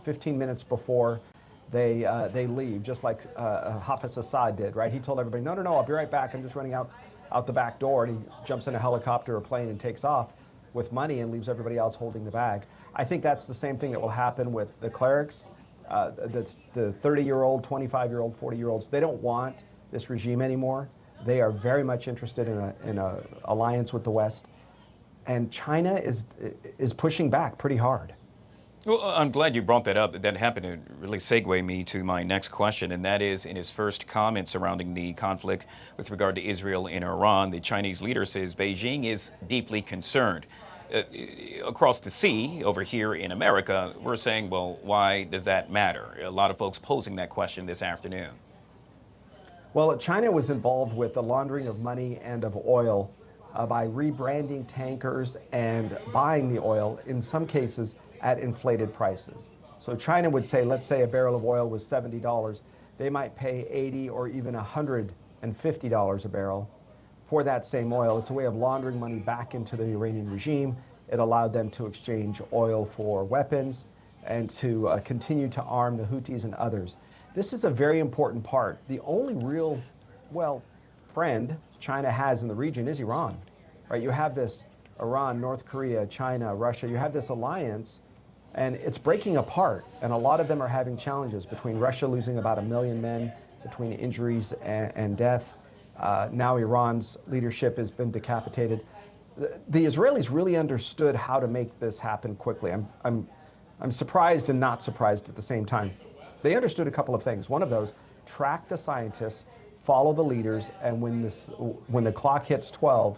15 minutes before they leave, just like Hafiz Assad did, right? He told everybody, no, no, no, I'll be right back. I'm just running out the back door. And he jumps in a helicopter or plane and takes off with money and leaves everybody else holding the bag. I think that's the same thing that will happen with the clerics, the 30-year-old, 25-year-old, 40-year-olds. They don't want this regime anymore. They are very much interested in a alliance with the West. And China is pushing back pretty hard. Well, I'm glad you brought that up. That happened to really segue me to my next question, and that is in his first comment surrounding the conflict with regard to Israel and Iran, the Chinese leader says Beijing is deeply concerned. Across the sea, over here in America, we're saying, well, why does that matter? A lot of folks posing that question this afternoon. Well, China was involved with the laundering of money and of oil by rebranding tankers and buying the oil, in some cases, at inflated prices. So China would say, let's say a barrel of oil was $70, they might pay $80 or even $150 a barrel for that same oil. It's a way of laundering money back into the Iranian regime. It allowed them to exchange oil for weapons and to continue to arm the Houthis and others. This is a very important part. The only real, well, friend China has in the region is Iran, right? You have this Iran, North Korea, China, Russia, you have this alliance, and it's breaking apart, and a lot of them are having challenges, between Russia losing about 1 million men, between injuries and death. Now Iran's leadership has been decapitated. The Israelis really understood how to make this happen quickly. I'm surprised and not surprised at the same time. They understood a couple of things. One of those, track the scientists, follow the leaders, and when the clock hits 12,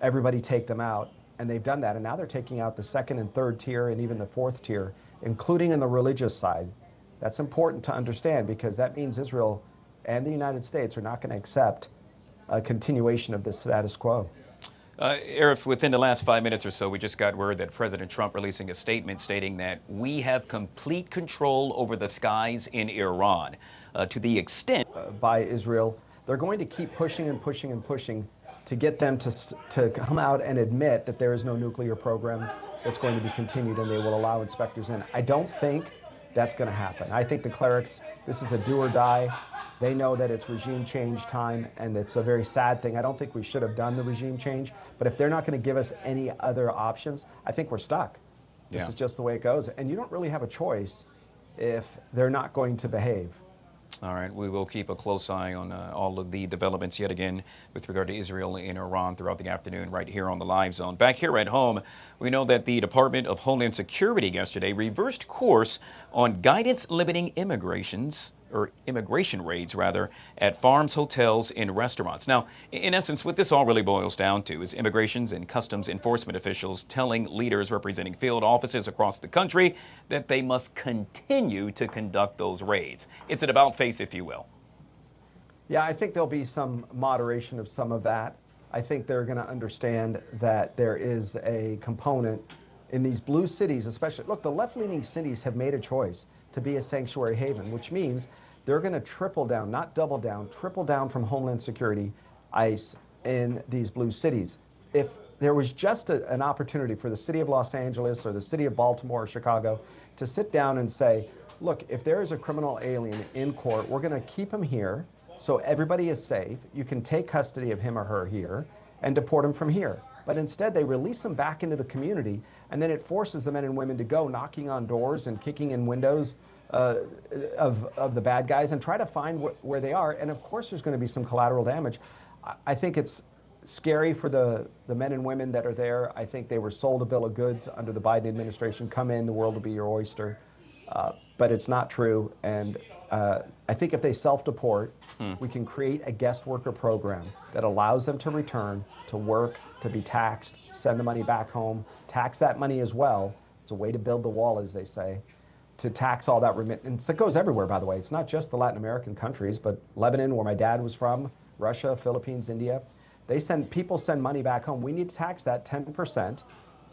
everybody take them out. And they've done that, and now they're taking out the second and third tier and even the fourth tier, including in the religious side. That's important to understand, because that means Israel and the United States are not going to accept a continuation of this status quo. Arif, within the last 5 minutes or so, we just got word that President Trump releasing a statement stating that we have complete control over the skies in Iran to the extent by Israel. They're going to keep pushing and pushing and pushing to get them to come out and admit that there is no nuclear program that's going to be continued, and they will allow inspectors in. I don't think that's going to happen. I think the clerics, this is a do or die. They know that it's regime change time, and it's a very sad thing. I don't think we should have done the regime change, but if they're not going to give us any other options, I think we're stuck. This is just the way it goes, and you don't really have a choice if they're not going to behave. All right, we will keep a close eye on all of the developments yet again with regard to Israel and Iran throughout the afternoon right here on the Live Zone. Back here at home, we know that the Department of Homeland Security yesterday reversed course on guidance limiting immigration raids at farms, hotels, and restaurants. Now, in essence, what this all really boils down to is immigrations and customs enforcement officials telling leaders representing field offices across the country that they must continue to conduct those raids. It's an about-face, if you will. Yeah, I think there'll be some moderation of some of that. I think they're going to understand that there is a component in these blue cities, especially. Look, the left-leaning cities have made a choice to be a sanctuary haven, which means they're going to triple down, not double down, triple down from Homeland Security, ICE, in these blue cities. If there was just an opportunity for the city of Los Angeles or the city of Baltimore or Chicago to sit down and say, look, if there is a criminal alien in court, we're going to keep him here so everybody is safe. You can take custody of him or her here and deport him from here. But instead, they release them back into the community, and then it forces the men and women to go knocking on doors and kicking in windows of the bad guys and try to find where they are. And of course, there's going to be some collateral damage. I think it's scary for the men and women that are there. I think they were sold a bill of goods under the Biden administration. Come in, the world will be your oyster. But it's not true. And I think if they self-deport, we can create a guest worker program that allows them to return to work, to be taxed, send the money back home, tax that money as well. It's a way to build the wall, as they say, to tax all that remittance. It goes everywhere, by the way. It's not just the Latin American countries, but Lebanon, where my dad was from, Russia, Philippines, India. People send money back home. We need to tax that 10%.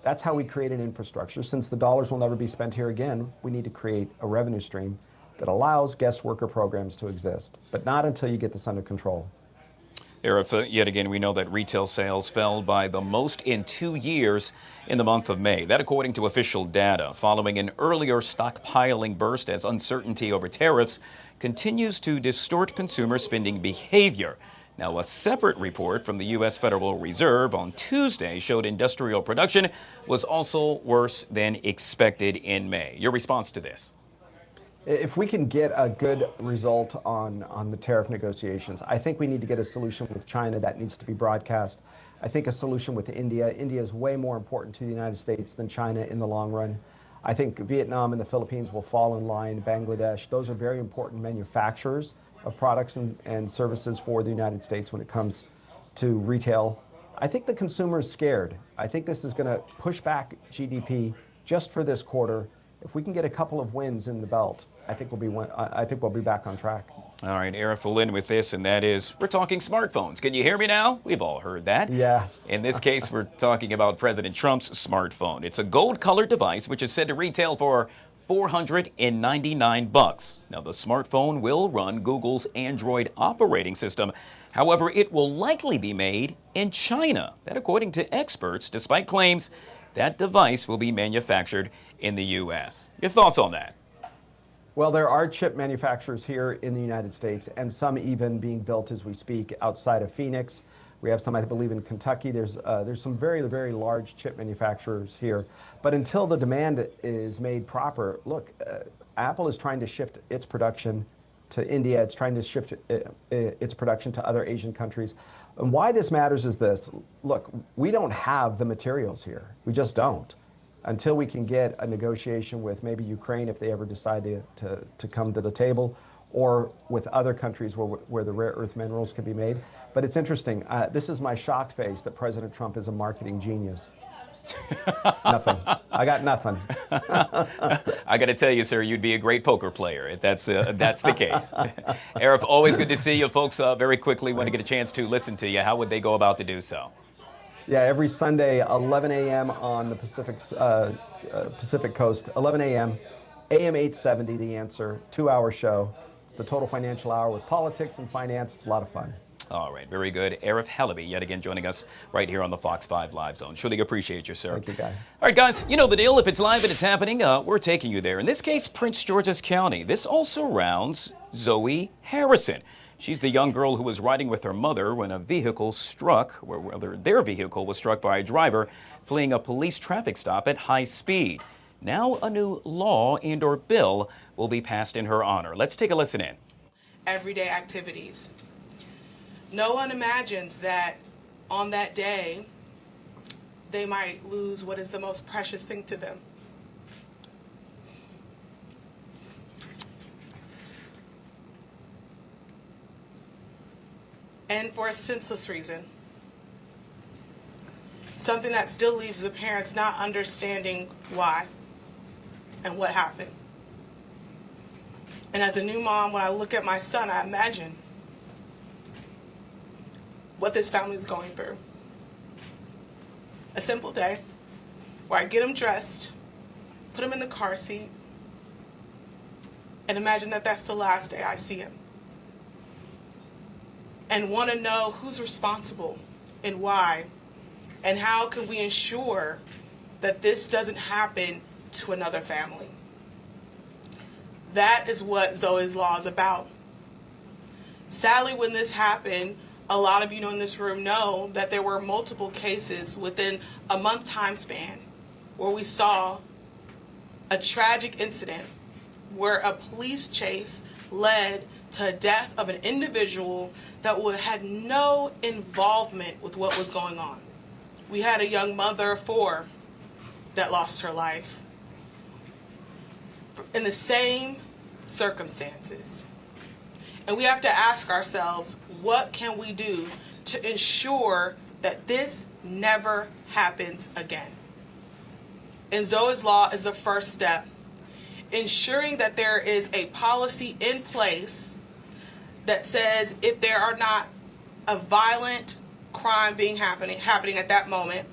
That's how we create an infrastructure. Since the dollars will never be spent here again, we need to create a revenue stream that allows guest worker programs to exist, but not until you get this under control. Arif, yet again, we know that retail sales fell by the most in 2 years in the month of May. That according to official data, following an earlier stockpiling burst as uncertainty over tariffs continues to distort consumer spending behavior. Now, a separate report from the U.S. Federal Reserve on Tuesday showed industrial production was also worse than expected in May. Your response to this? If we can get a good result on the tariff negotiations, I think we need to get a solution with China that needs to be broadcast. I think a solution with India. India is way more important to the United States than China in the long run. I think Vietnam and the Philippines will fall in line, Bangladesh. Those are very important manufacturers of products and services for the United States when it comes to retail. I think the consumer is scared. I think this is going to push back GDP just for this quarter. If we can get a couple of wins in the belt, I think we'll be back on track. All right, Arif will end with this, and that is, we're talking smartphones. Can you hear me now? We've all heard that. Yes. In this case, we're talking about President Trump's smartphone. It's a gold-colored device, which is said to retail for $499. Now, the smartphone will run Google's Android operating system. However, it will likely be made in China. That, according to experts, despite claims that device will be manufactured in the U.S. Your thoughts on that? Well, there are chip manufacturers here in the United States, and some even being built as we speak outside of Phoenix. We have some, I believe, in Kentucky. There's some very, very large chip manufacturers here. But until the demand is made proper, look, Apple is trying to shift its production to India. It's trying to shift its production to other Asian countries. And why this matters is this. Look, we don't have the materials here. We just don't. Until we can get a negotiation with maybe Ukraine, if they ever decide to come to the table, or with other countries where the rare earth minerals can be made. But it's interesting. This is my shocked face that President Trump is a marketing genius. Nothing. I got nothing. I got to tell you, sir, you'd be a great poker player if that's the case. Arif, always good to see you, folks. Very quickly, want to get a chance to listen to you. How would they go about to do so? Yeah, every Sunday, 11 a.m. on the Pacific Coast, 11 a.m., AM 870, The Answer, 2-hour show. It's the Total Financial Hour with politics and finance. It's a lot of fun. All right, very good. Arif Halaby, yet again, joining us right here on the Fox 5 Live Zone. Surely appreciate you, sir. Thank you, Guy. All right, guys, you know the deal. If it's live and it's happening, we're taking you there. In this case, Prince George's County. This also surrounds Zoe Harrison. She's the young girl who was riding with her mother when a vehicle struck, or rather their vehicle was struck by a driver fleeing a police traffic stop at high speed. Now a new law and/or bill will be passed in her honor. Let's take a listen in. Everyday activities. No one imagines that on that day, they might lose what is the most precious thing to them. And for a senseless reason. Something that still leaves the parents not understanding why and what happened. And as a new mom, when I look at my son, I imagine what this family is going through. A simple day where I get him dressed, put him in the car seat, and imagine that that's the last day I see him. And want to know who's responsible and why, and how can we ensure that this doesn't happen to another family. That is what ZOEY'S Law is about. Sadly, when this happened, a lot of you in this room know that there were multiple cases within a month time span where we saw a tragic incident where a police chase led to a death of an individual that had no involvement with what was going on. We had a young mother of 4 that lost her life in the same circumstances. And we have to ask ourselves, what can we do to ensure that this never happens again? And ZOEY'S Law is the first step. Ensuring that there is a policy in place that says if there are not a violent crime happening at that moment,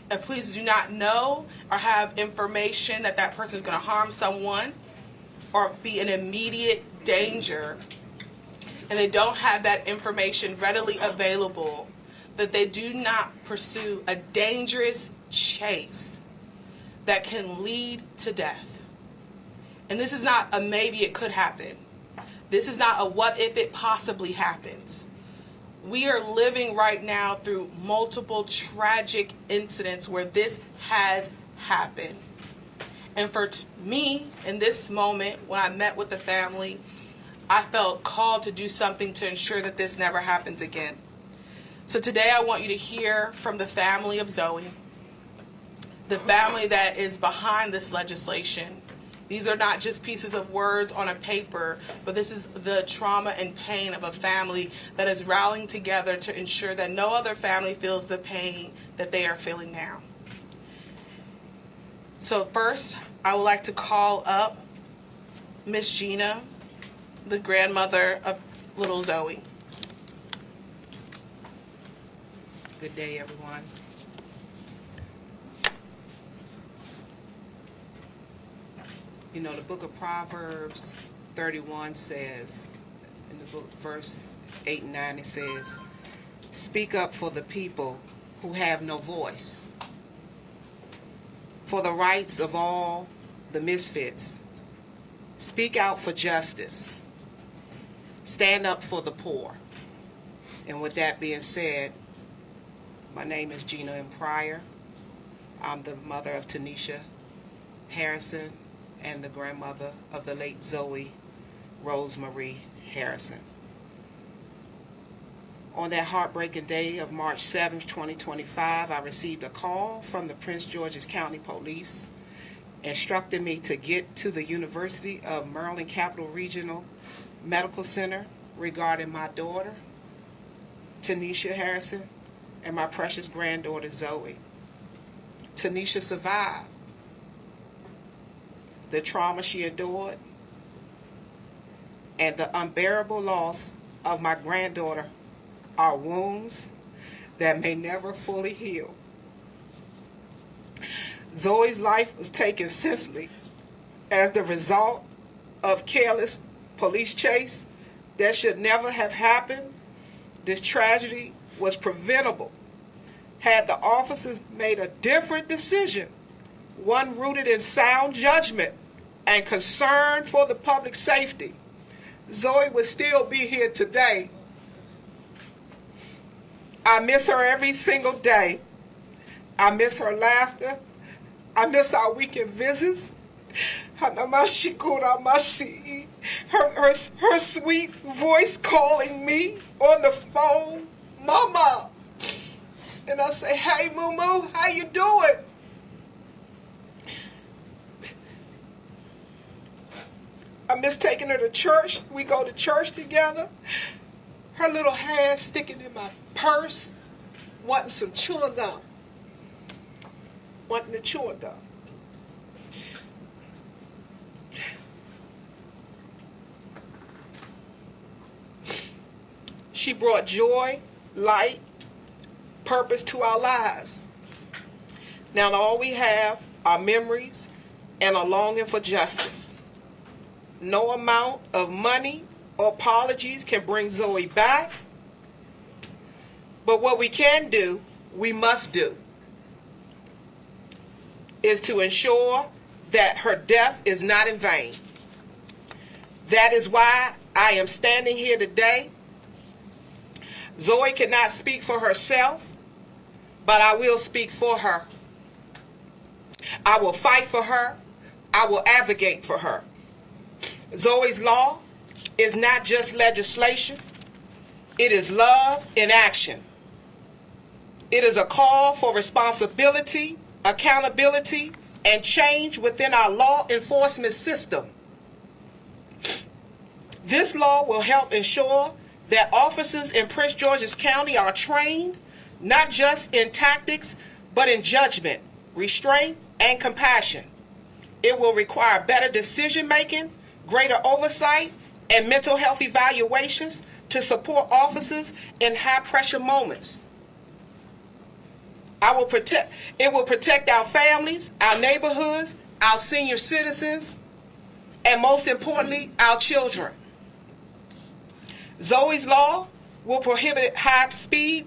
if police do not know or have information that that person is going to harm someone or be an immediate danger, and they don't have that information readily available, that they do not pursue a dangerous chase that can lead to death. And this is not a maybe it could happen. This is not a what if it possibly happens. We are living right now through multiple tragic incidents where this has happened. And for me, in this moment, when I met with the family, I felt called to do something to ensure that this never happens again. So today I want you to hear from the family of Zoe, the family that is behind this legislation. These are not just pieces of words on a paper, but this is the trauma and pain of a family that is rallying together to ensure that no other family feels the pain that they are feeling now. So first, I would like to call up Miss Gina, the grandmother of little Zoe. Good day, everyone. You know, the book of Proverbs 31 says, in the book, verse 8 and 9, it says, "Speak up for the people who have no voice, for the rights of all the misfits. Speak out for justice. Stand up for the poor." And with that being said, my name is Gina M. Pryor. I'm the mother of Tanisha Harrison and the grandmother of the late Zoe Rosemarie Harrison. On that heartbreaking day of March 7th, 2025, I received a call from the Prince George's County Police instructing me to get to the University of Maryland Capital Regional Medical Center regarding my daughter, Tanisha Harrison, and my precious granddaughter, Zoe. Tanisha survived the trauma she endured and the unbearable loss of my granddaughter are wounds that may never fully heal. Zoe's life was taken senselessly as the result of careless police chase that should never have happened. This tragedy was preventable had the officers made a different decision, one rooted in sound judgment and concern for the public safety. Zoe would still be here today. I miss her every single day. I miss her laughter. I miss our weekend visits. Her sweet voice calling me on the phone, "Mama." And I say, "Hey, Moo, how you doing?" I miss taking her to church. We go to church together. Her little hand sticking in my purse, wanting some chewing gum. Wanting the chewing gum. She brought joy, light, purpose to our lives. Now all we have are memories and a longing for justice. No amount of money or apologies can bring Zoe back, but what we can do, we must do, is to ensure that her death is not in vain. That is why I am standing here today. Zoe cannot speak for herself, but I will speak for her. I will fight for her. I will advocate for her. Zoe's law is not just legislation. It is love in action. It is a call for responsibility, accountability, and change within our law enforcement system. This law will help ensure that officers in Prince George's County are trained not just in tactics, but in judgment, restraint, and compassion. It will require better decision-making, greater oversight, and mental health evaluations to support officers in high-pressure moments. It will protect our families, our neighborhoods, our senior citizens, and most importantly, our children. ZOEY'S law will prohibit high-speed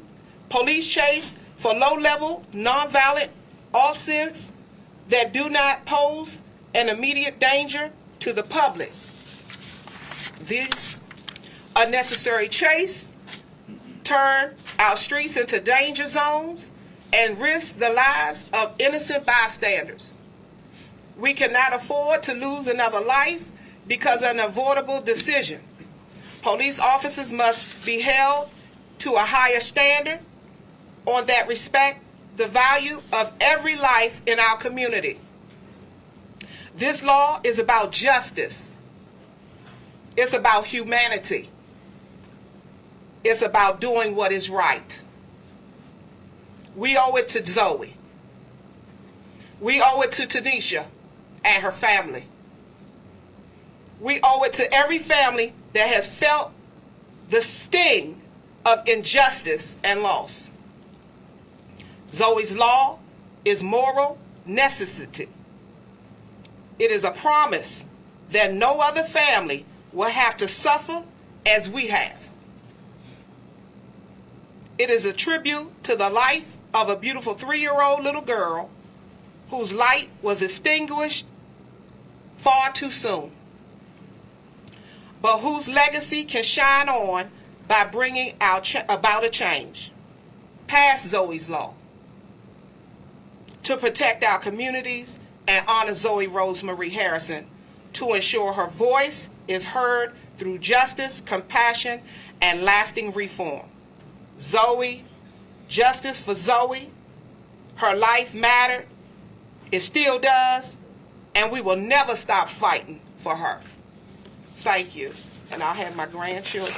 police chase for low-level, nonviolent offenses that do not pose an immediate danger to the public. These unnecessary chase turn our streets into danger zones and risk the lives of innocent bystanders. We cannot afford to lose another life because of an avoidable decision. Police officers must be held to a higher standard on that respect the value of every life in our community. This law is about justice. It's about humanity. It's about doing what is right. We owe it to Zoe. We owe it to Tanisha and her family. We owe it to every family that has felt the sting of injustice and loss. ZOEY'S law is moral necessity. It is a promise that no other family will have to suffer as we have. It is a tribute to the life of a beautiful 3-year-old little girl whose light was extinguished far too soon, but whose legacy can shine on by bringing about a change past ZOEY'S law to protect our communities and honor Zoe Rosemarie Harrison, to ensure her voice is heard through justice, compassion, and lasting reform. Zoe, justice for Zoe. Her life mattered. It still does. And we will never stop fighting for her. Thank you. And I'll have my grandchildren,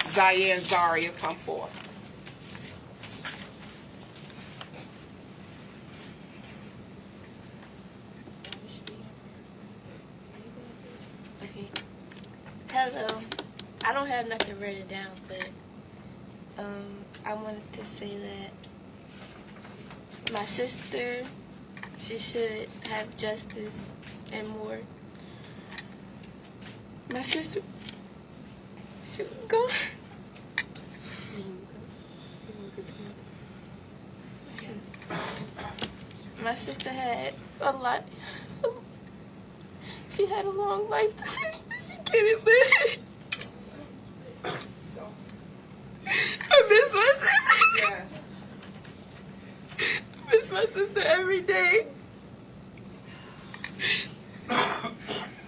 Zaire and Zaria, come forth. Okay. Hello. I don't have nothing written down, but I wanted to say that my sister, she should have justice and more. My sister, she was gone. My sister had a lot. She had a long life to live. She couldn't live. I miss my sister. Yes. I miss my sister every day.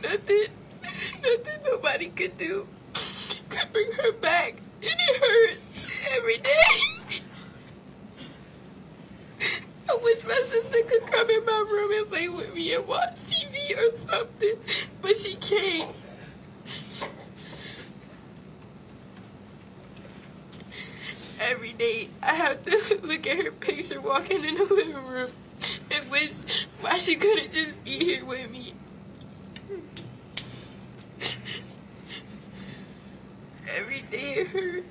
Nothing nobody could do could bring her back. And it hurts every day. I wish my sister could come in my room and play with me and watch TV or something, but she can't. Every day I have to look at her picture walking in the living room and wish why she couldn't just be here with me. Every day it hurts,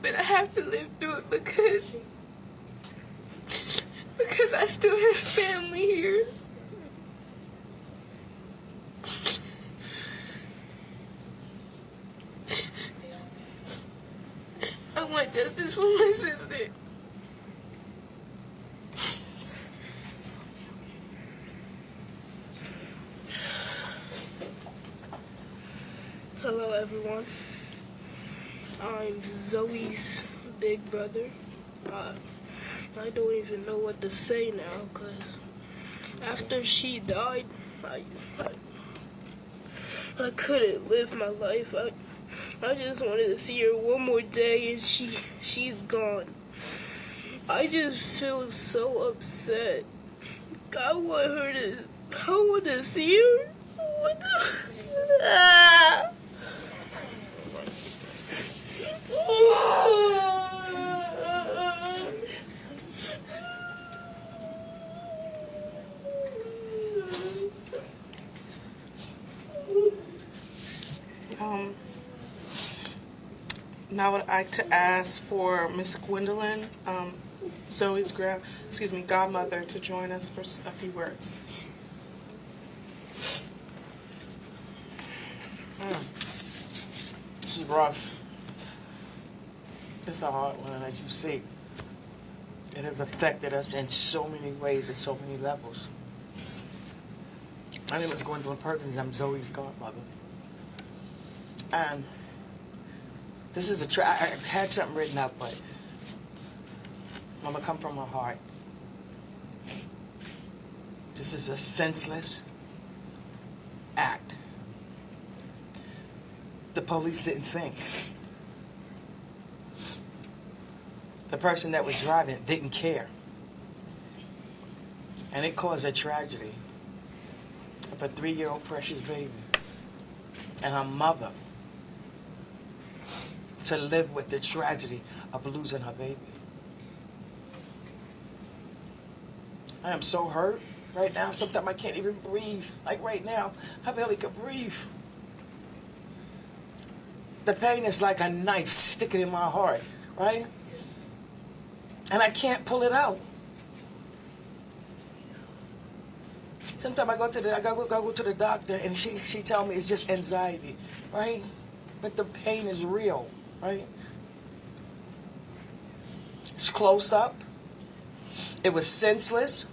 but I have to live through it because I still have family here. I want justice for my sister. Hello everyone, I'm Zoe's big brother. I don't even know what to say now, because after she died, I couldn't live my life. I just wanted to see her one more day, and she's gone. I just feel so upset. I want to see her. What the? Ah! Now I'd like to ask for Miss Gwendolyn, Zoe's godmother, to join us for a few words. rough. It's a hard one, and as you see, it has affected us in so many ways, at so many levels. My name is Gwendolyn Perkins. I'm Zoe's godmother. And this is I had something written up, but I'm going to come from my heart. This is a senseless act. The police didn't think. The person that was driving didn't care. And it caused a tragedy of a 3-year-old precious baby and her mother to live with the tragedy of losing her baby. I am so hurt right now. Sometimes I can't even breathe. Like right now, I barely can breathe. The pain is like a knife sticking in my heart, right? And I can't pull it out. Sometimes I go to the doctor and she tell me it's just anxiety, right? But the pain is real, right? It's close up. It was senseless.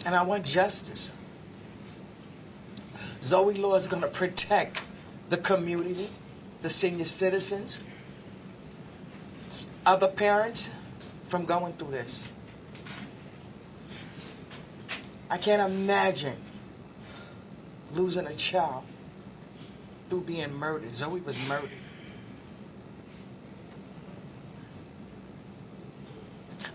And I want justice. Zoe Law is going to protect the community, the senior citizens, other parents from going through this. I can't imagine losing a child through being murdered. Zoe was murdered.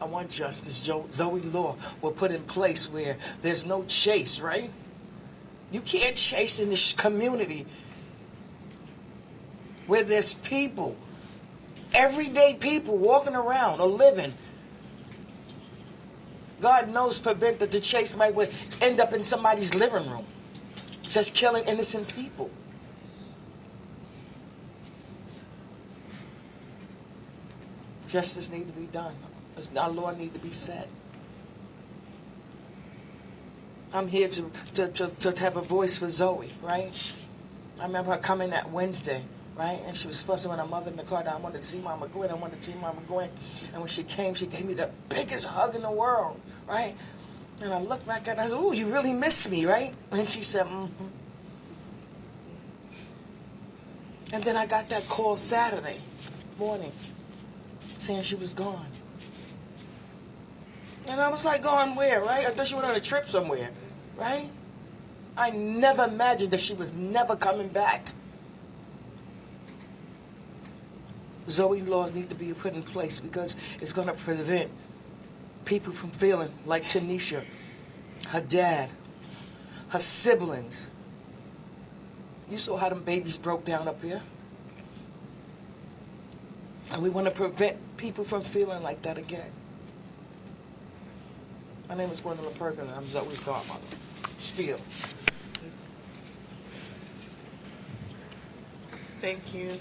I want justice. Zoe Law will put in place where there's no chase, right? You can't chase in this community where there's people, everyday people walking around or living. God knows prevent that the chase might end up in somebody's living room, just killing innocent people. Justice needs to be done. Our law needs to be set. I'm here to have a voice for Zoe, right? I remember her coming that Wednesday, right? And she was fussing with her mother in the car. I wanted to see Mama Gwen. I wanted to see Mama Gwen. And when she came, she gave me the biggest hug in the world, right? And I looked back at her and I said, "Ooh, you really miss me, right?" And she said, "Mm-hmm." And then I got that call Saturday morning saying she was gone. And I was like, going where, right? I thought she went on a trip somewhere, right? I never imagined that she was never coming back. Zoe laws need to be put in place because it's going to prevent people from feeling like Tanisha, her dad, her siblings. You saw how them babies broke down up here. And we want to prevent people from feeling like that again. My name is Gwendolyn Perkins, and I'm Zoe's godmother. Still. Thank you.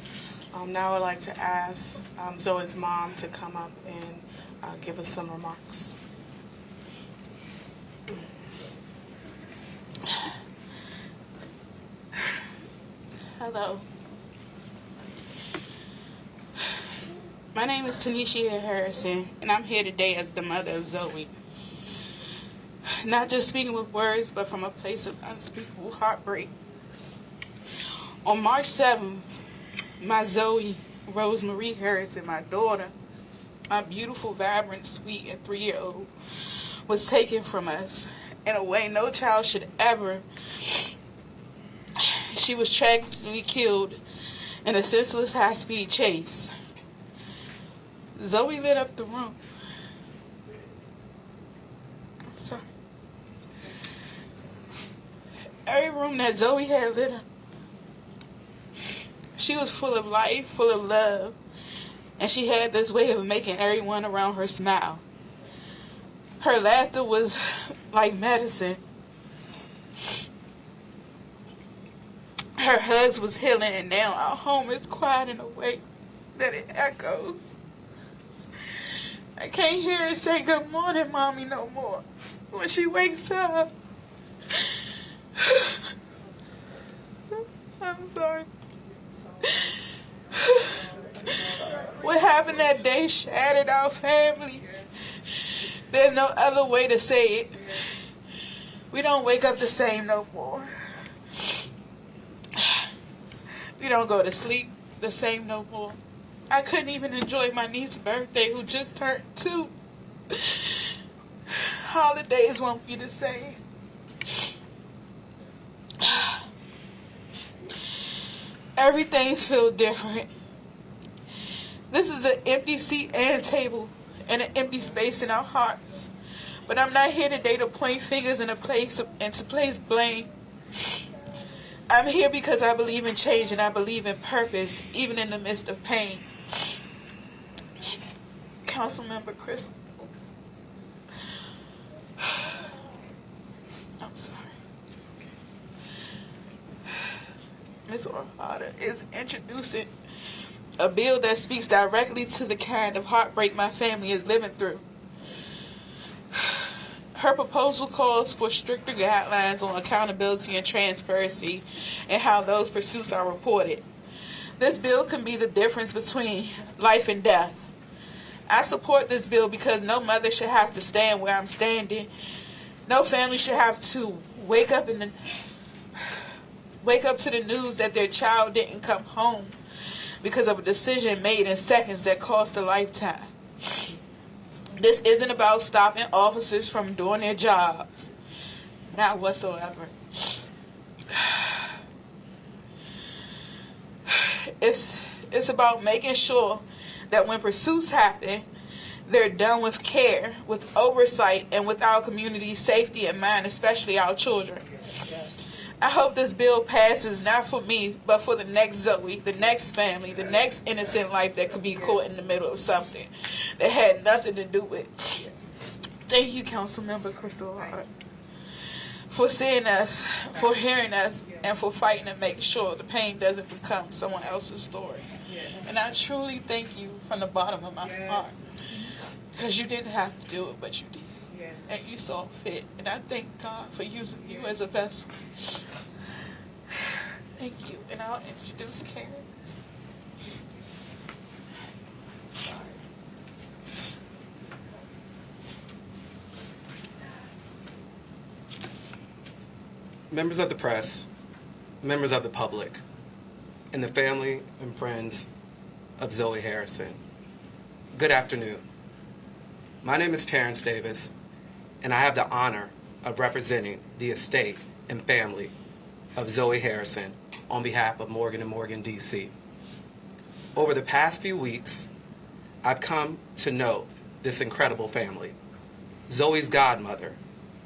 Now I'd like to ask Zoe's mom to come up and give us some remarks. Hello. My name is Tanisha Harrison, and I'm here today as the mother of Zoe. Not just speaking with words, but from a place of unspeakable heartbreak. On March 7th, my Zoe Rosemarie Harrison, my daughter, my beautiful, vibrant, sweet, and 3-year-old, was taken from us in a way no child should ever. She was tragically killed in a senseless high-speed chase. Zoe lit up the room. I'm sorry. Every room that Zoe had lit up. She was full of life, full of love, and she had this way of making everyone around her smile. Her laughter was like medicine. Her hugs was healing, and now our home is quiet in a way that it echoes. I can't hear her say good morning, Mommy, no more when she wakes up. I'm sorry. What happened that day shattered our family. There's no other way to say it. We don't wake up the same no more. We don't go to sleep the same no more. I couldn't even enjoy my niece's birthday, who just turned 2. Holidays won't be the same. Everything feels different. This is an empty seat and table and an empty space in our hearts. But I'm not here today to point fingers and to place blame. I'm here because I believe in change and I believe in purpose, even in the midst of pain. Councilmember Chris. I'm sorry. Ms. Orhada is introducing a bill that speaks directly to the kind of heartbreak my family is living through. Her proposal calls for stricter guidelines on accountability and transparency and how those pursuits are reported. This bill can be the difference between life and death. I support this bill because no mother should have to stand where I'm standing. No family should have to wake up to the news that their child didn't come home because of a decision made in seconds that cost a lifetime. This isn't about stopping officers from doing their jobs. Not whatsoever. It's about making sure that when pursuits happen, they're done with care, with oversight, and with our community's safety in mind, especially our children. I hope this bill passes not for me, but for the next Zoe, the next family, the next innocent life that could be caught in the middle of something that had nothing to do with. Thank you, Councilmember Crystal Hart, for seeing us, for hearing us, and for fighting to make sure the pain doesn't become someone else's story. And I truly thank you from the bottom of my heart, because you didn't have to do it, but you did. And you saw fit. And I thank God for using you as a vessel. Thank you. And I'll introduce Karen. Members of the press, members of the public, and the family and friends of Zoe Harrison, good afternoon. My name is Terrence Davis, and I have the honor of representing the estate and family of Zoe Harrison on behalf of Morgan & Morgan, D.C. Over the past few weeks, I've come to know this incredible family. Zoe's godmother,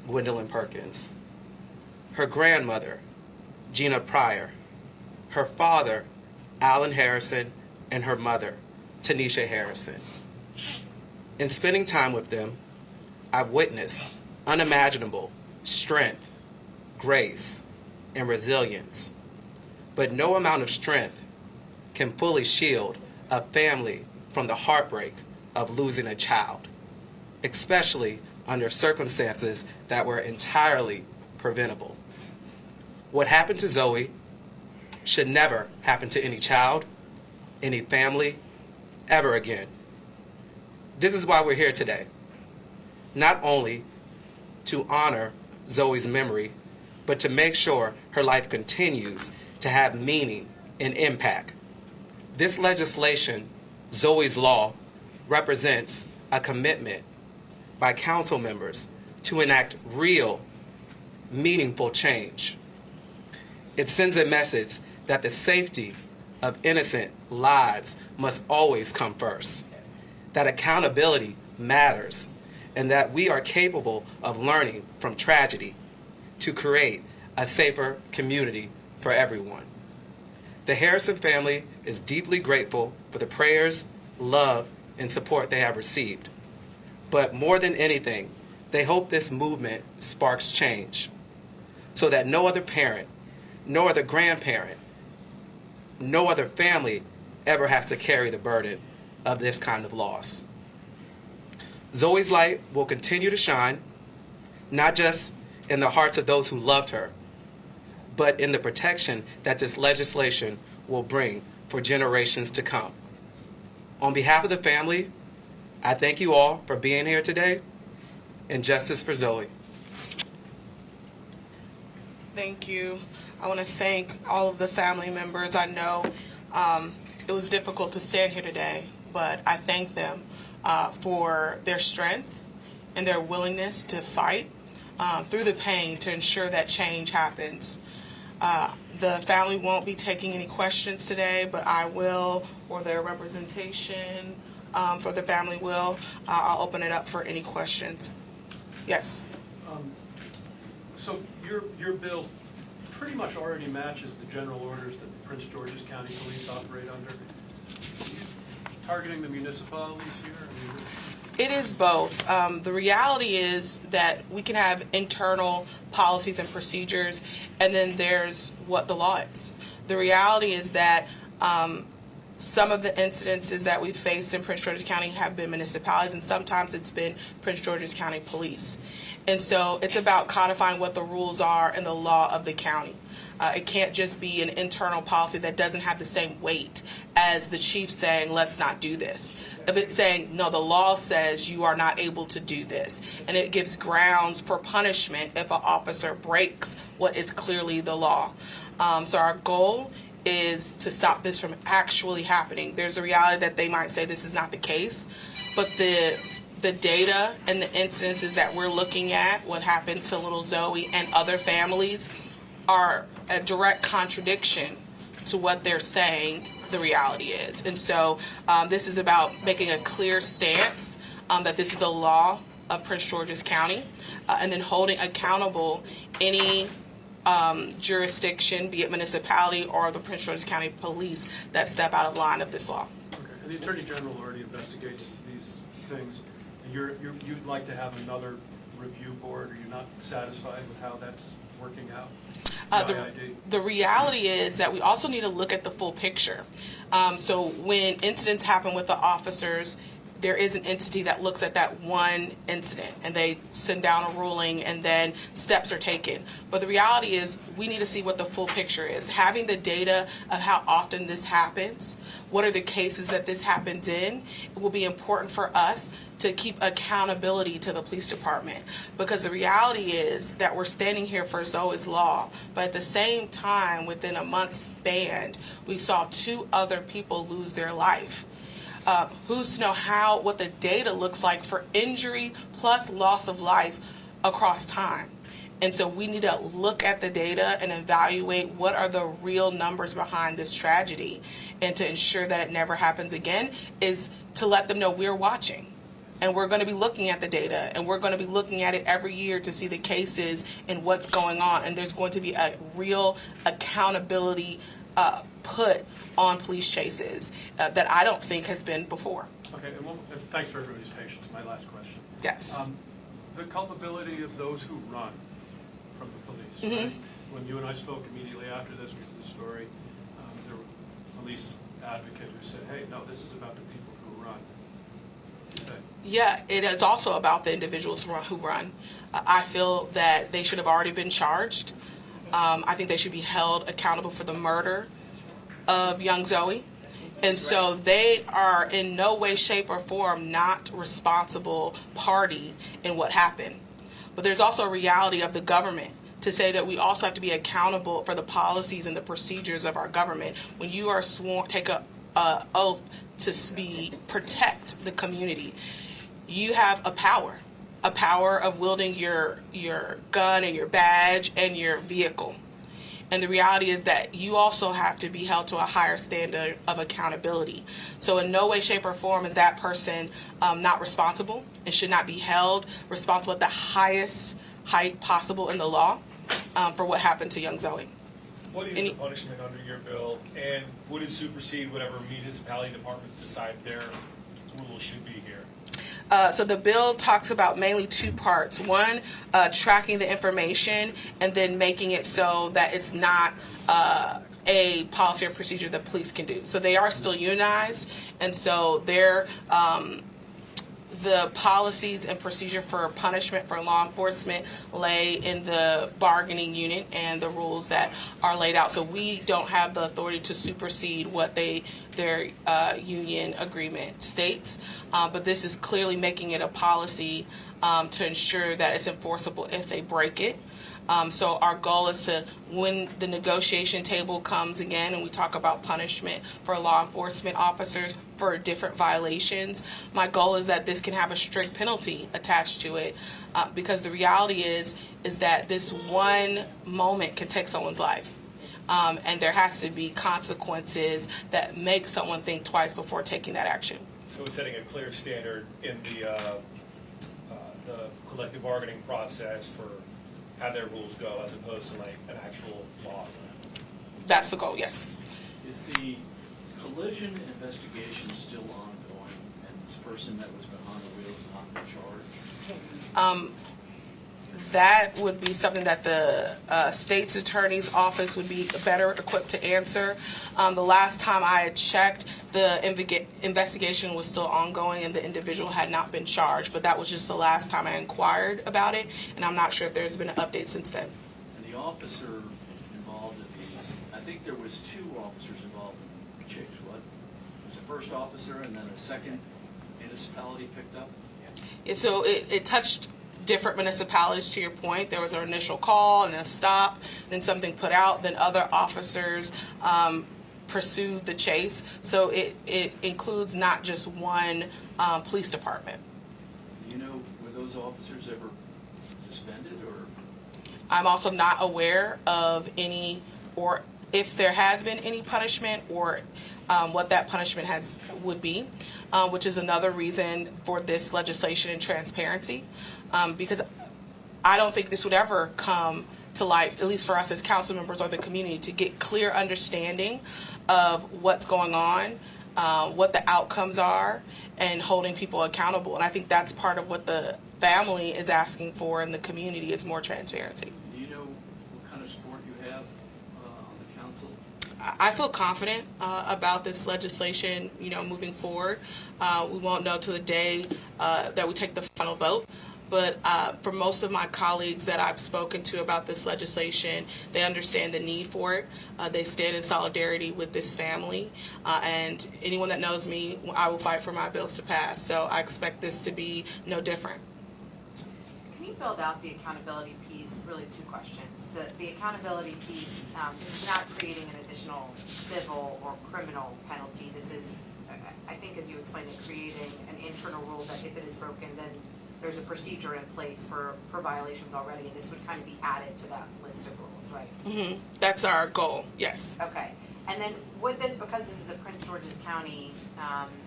Gwendolyn Perkins, her grandmother, Gina Pryor, her father, Alan Harrison, and her mother, Tanisha Harrison. In spending time with them, I've witnessed unimaginable strength, grace, and resilience. But no amount of strength can fully shield a family from the heartbreak of losing a child, especially under circumstances that were entirely preventable. What happened to Zoe should never happen to any child, any family, ever again. This is why we're here today. Not only to honor Zoe's memory, but to make sure her life continues to have meaning and impact. This legislation, Zoe's Law, represents a commitment by council members to enact real, meaningful change. It sends a message that the safety of innocent lives must always come first, that accountability matters, and that we are capable of learning from tragedy to create a safer community for everyone. The Harrison family is deeply grateful for the prayers, love, and support they have received. But more than anything, they hope this movement sparks change so that no other parent, no other grandparent, no other family ever has to carry the burden of this kind of loss. Zoe's light will continue to shine, not just in the hearts of those who loved her, but in the protection that this legislation will bring for generations to come. On behalf of the family, I thank you all for being here today, and justice for Zoe. Thank you. I want to thank all of the family members. I know it was difficult to stand here today, but I thank them for their strength and their willingness to fight through the pain to ensure that change happens. The family won't be taking any questions today, but I will, or their representation for the family will. I'll open it up for any questions. Yes. So your bill pretty much already matches the general orders that the Prince George's County Police operate under. Are you targeting the municipalities here? I mean, it is both. The reality is that we can have internal policies and procedures, and then there's what the law is. The reality is that some of the incidences that we've faced in Prince George's County have been municipalities, and sometimes it's been Prince George's County Police. And so it's about codifying what the rules are in the law of the county. It can't just be an internal policy that doesn't have the same weight as the chief saying, let's not do this. If it's saying, no, the law says you are not able to do this, and it gives grounds for punishment if an officer breaks what is clearly the law. So our goal is to stop this from actually happening. There's a reality that they might say this is not the case, but the data and the incidences that we're looking at, what happened to little Zoe and other families, are a direct contradiction to what they're saying the reality is. And so this is about making a clear stance that this is the law of Prince George's County, and then holding accountable any jurisdiction, be it municipality or the Prince George's County Police, that step out of line of this law. okay. And the Attorney General already investigates these things. You'd like to have another review board? Are you not satisfied with how that's working out? The reality is that we also need to look at the full picture. So when incidents happen with the officers, there is an entity that looks at that one incident and they send down a ruling and then steps are taken. But the reality is we need to see what the full picture is. Having the data of how often this happens, what are the cases that this happens in, it will be important for us to keep accountability to the police department, because the reality is that we're standing here for ZOEY'S law, but at the same time, within a month's span, we saw 2 other people lose their life. Who's to know what the data looks like for injury plus loss of life across time? And so we need to look at the data and evaluate what are the real numbers behind this tragedy, and to ensure that it never happens again is to let them know we're watching. And we're going to be looking at the data, and we're going to be looking at it every year to see the cases and what's going on. And there's going to be a real accountability put on police chases that I don't think has been before. Okay, and thanks for everybody's patience. My last question. Yes. The culpability of those who run from the police. Right? When you and I spoke immediately after this, we did the story, there were a police advocate who said, hey, no, this is about the people who run. Yeah, it is also about the individuals who run. I feel that they should have already been charged. I think they should be held accountable for the murder of young Zoe. And so they are in no way, shape, or form not responsible party in what happened. But there's also a reality of the government to say that we also have to be accountable for the policies and the procedures of our government. When you are sworn, take a oath to protect the community, you have a power of wielding your gun and your badge and your vehicle. And the reality is that you also have to be held to a higher standard of accountability. So in no way, shape, or form is that person not responsible and should not be held responsible at the highest height possible in the law for what happened to young Zoe. What is the punishment under your bill, and would it supersede whatever municipality departments decide their rules should be here? So the bill talks about mainly 2 parts. One, tracking the information, and then making it so that it's not a policy or procedure that police can do. So they are still unionized, and so the policies and procedure for punishment for law enforcement lay in the bargaining unit and the rules that are laid out. So we don't have the authority to supersede what their union agreement states. But this is clearly making it a policy to ensure that it's enforceable if they break it. So our goal is to, when the negotiation table comes again and we talk about punishment for law enforcement officers for different violations, my goal is that this can have a strict penalty attached to it, because the reality is that this one moment can take someone's life. And there has to be consequences that make someone think twice before taking that action. So it's setting a clear standard in the collective bargaining process for how their rules go, as opposed to like an actual law. That's the goal, yes. Is the collision investigation still ongoing, and this person that was behind the wheels not in charge? That would be something that the state's attorney's office would be better equipped to answer. The last time I had checked, the investigation was still ongoing and the individual had not been charged, but that was just the last time I inquired about it, and I'm not sure if there's been an update since then. And the officer involved I think there was 2 officers involved in the chase, what? There was a first officer and then a second municipality picked up? Yeah, so it touched different municipalities. To your point, there was an initial call and a stop, then something put out, then other officers pursued the chase. So it includes not just one police department. Do you know, were those officers ever suspended, or? I'm also not aware of any, or if there has been any punishment, or what that punishment would be, which is another reason for this legislation and transparency. Because I don't think this would ever come to light, at least for us as council members or the community, to get clear understanding of what's going on, what the outcomes are, and holding people accountable. And I think that's part of what the family is asking for in the community, is more transparency. Do you know what kind of support you have on the council? I feel confident about this legislation, moving forward. We won't know till the day that we take the final vote. But for most of my colleagues that I've spoken to about this legislation, they understand the need for it. They stand in solidarity with this family. And anyone that knows me, I will fight for my bills to pass. So I expect this to be no different. Can you build out the accountability piece? Really 2 questions. The accountability piece, this is not creating an additional civil or criminal penalty. This is, I think as you explained it, creating an internal rule that if it is broken, then there's a procedure in place for violations already, and this would kind of be added to that list of rules, right? Mm-hmm. That's our goal, yes. Okay. And then would this, because this is a Prince George's County,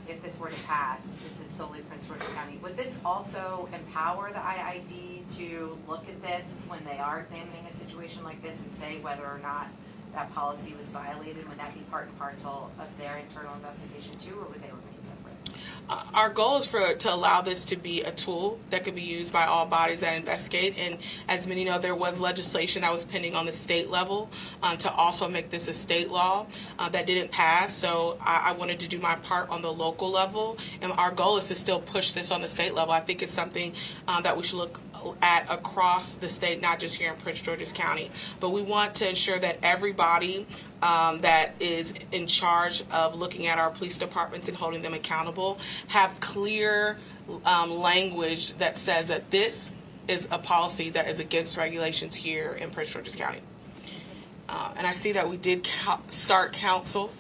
if this were to pass, this is solely Prince George's County, would this also empower the IID to look at this when they are examining a situation like this and say whether or not that policy was violated? Would that be part and parcel of their internal investigation too, or would they remain separate? Our goal is to allow this to be a tool that can be used by all bodies that investigate. And as many know, there was legislation that was pending on the state level to also make this a state law that didn't pass. So I wanted to do my part on the local level. And our goal is to still push this on the state level. I think it's something that we should look at across the state, not just here in Prince George's County. But we want to ensure that everybody that is in charge of looking at our police departments and holding them accountable have clear language that says that this is a policy that is against regulations here in Prince George's County. And I see that we did start council,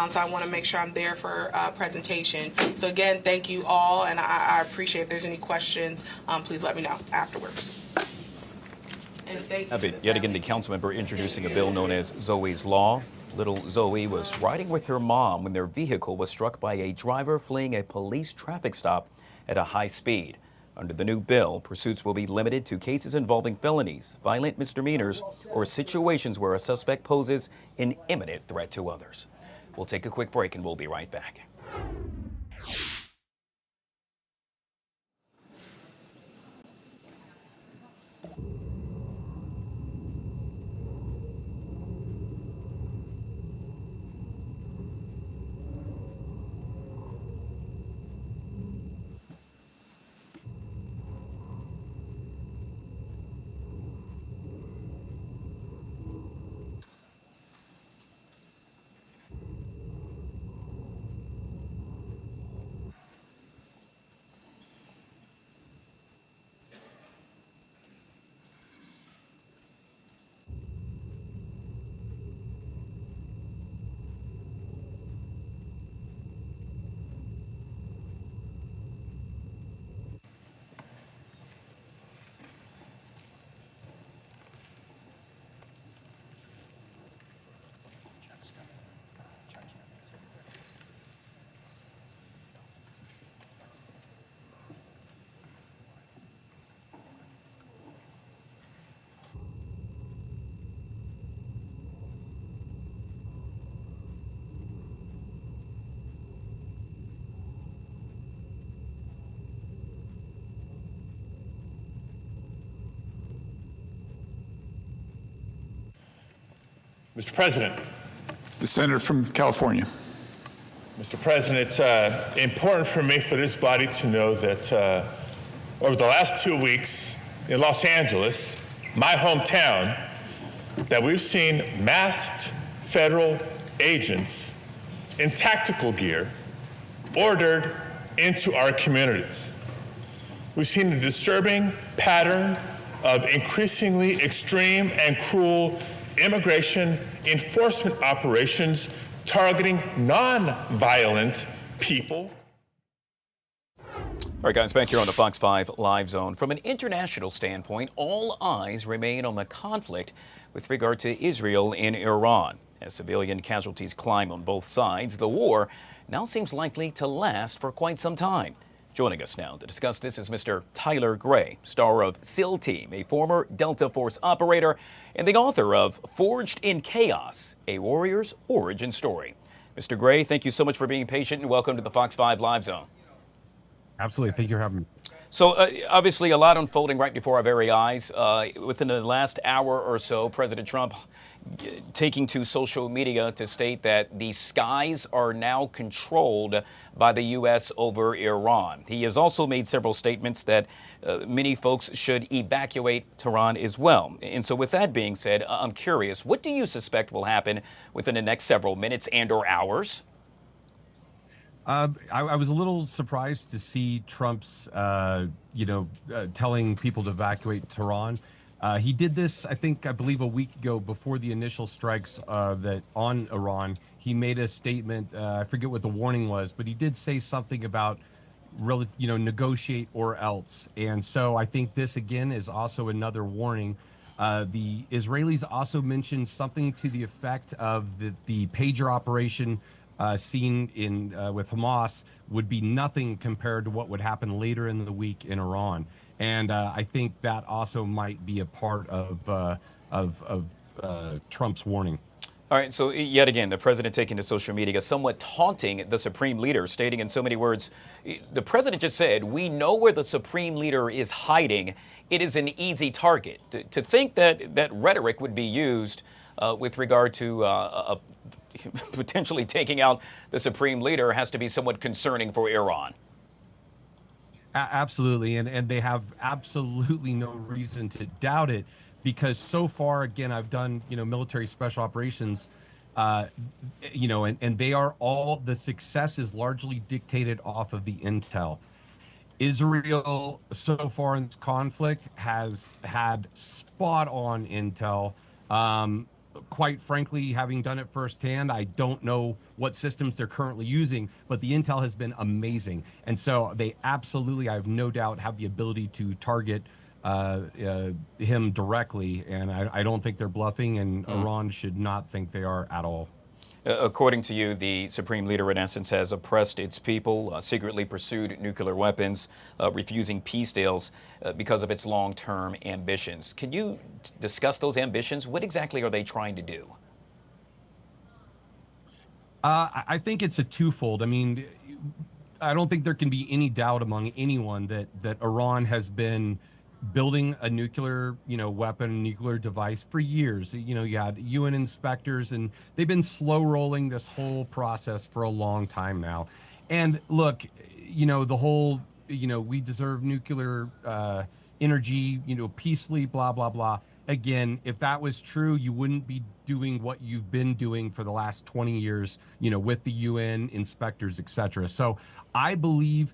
so I want to make sure I'm there for presentation. So again, thank you all, and I appreciate if there's any questions, please let me know afterwards. And thank you. Yet again, the council member introducing a bill known as ZOEY'S Law. Little Zoe was riding with her mom when their vehicle was struck by a driver fleeing a police traffic stop at a high speed. Under the new bill, pursuits will be limited to cases involving felonies, violent misdemeanors, or situations where a suspect poses an imminent threat to others. We'll take a quick break and we'll be right back. Mr. President. The senator from California. Mr. President, it's important for me, for this body to know that over the last 2 weeks in Los Angeles, my hometown, that we've seen masked federal agents in tactical gear ordered into our communities. We've seen a disturbing pattern of increasingly extreme and cruel immigration enforcement operations targeting non-violent people. All right, guys, back here on the Fox 5 Live Zone. From an international standpoint, all eyes remain on the conflict with regard to Israel and Iran. As civilian casualties climb on both sides, the war now seems likely to last for quite some time. Joining us now to discuss this is Mr. Tyler Gray, star of SEAL Team, a former Delta Force operator, and the author of Forged in Chaos, A Warrior's Origin Story. Mr. Gray, thank you so much for being patient, and welcome to the Fox 5 Live Zone. Absolutely. Thank you for having me. So obviously a lot unfolding right before our very eyes. Within the last hour or so, President Trump taking to social media to state that the skies are now controlled by the U.S. over Iran. He has also made several statements that many folks should evacuate Tehran as well. And so with that being said, I'm curious, what do you suspect will happen within the next several minutes and or hours? I was a little surprised to see Trump's, telling people to evacuate Tehran. He did this, I believe, a week ago before the initial strikes that on Iran. He made a statement. I forget what the warning was, but he did say something about, negotiate or else. And so I think this again is also another warning. The Israelis also mentioned something to the effect of the pager operation seen in with Hamas would be nothing compared to what would happen later in the week in Iran, and I think that also might be a part of Trump's warning. All right, so yet again, the president taking to social media, somewhat taunting the supreme leader, stating in so many words, the president just said, "We know where the supreme leader is hiding. It is an easy target." To think that that rhetoric would be used with regard to potentially taking out the supreme leader has to be somewhat concerning for Iran. Absolutely, and they have absolutely no reason to doubt it, because so far, again, I've done military special operations, and they are all, the success is largely dictated off of the intel. Israel so far in this conflict has had spot on intel. Quite frankly, having done it firsthand, I don't know what systems they're currently using, but the intel has been amazing. And so they absolutely, I have no doubt, have the ability to target him directly. And I don't think they're bluffing, and Iran should not think they are at all. According to you, the supreme leader, in essence, has oppressed its people, secretly pursued nuclear weapons, refusing peace deals because of its long-term ambitions. Can you discuss those ambitions? What exactly are they trying to do? I think it's a twofold. I mean, I don't think there can be any doubt among anyone that Iran has been building a nuclear, weapon, nuclear device for years. You had UN inspectors, and they've been slow rolling this whole process for a long time now. And look, the whole, we deserve nuclear energy, peacefully, blah, blah, blah. Again, if that was true, you wouldn't be doing what you've been doing for the last 20 years, with the UN inspectors, et cetera. So I believe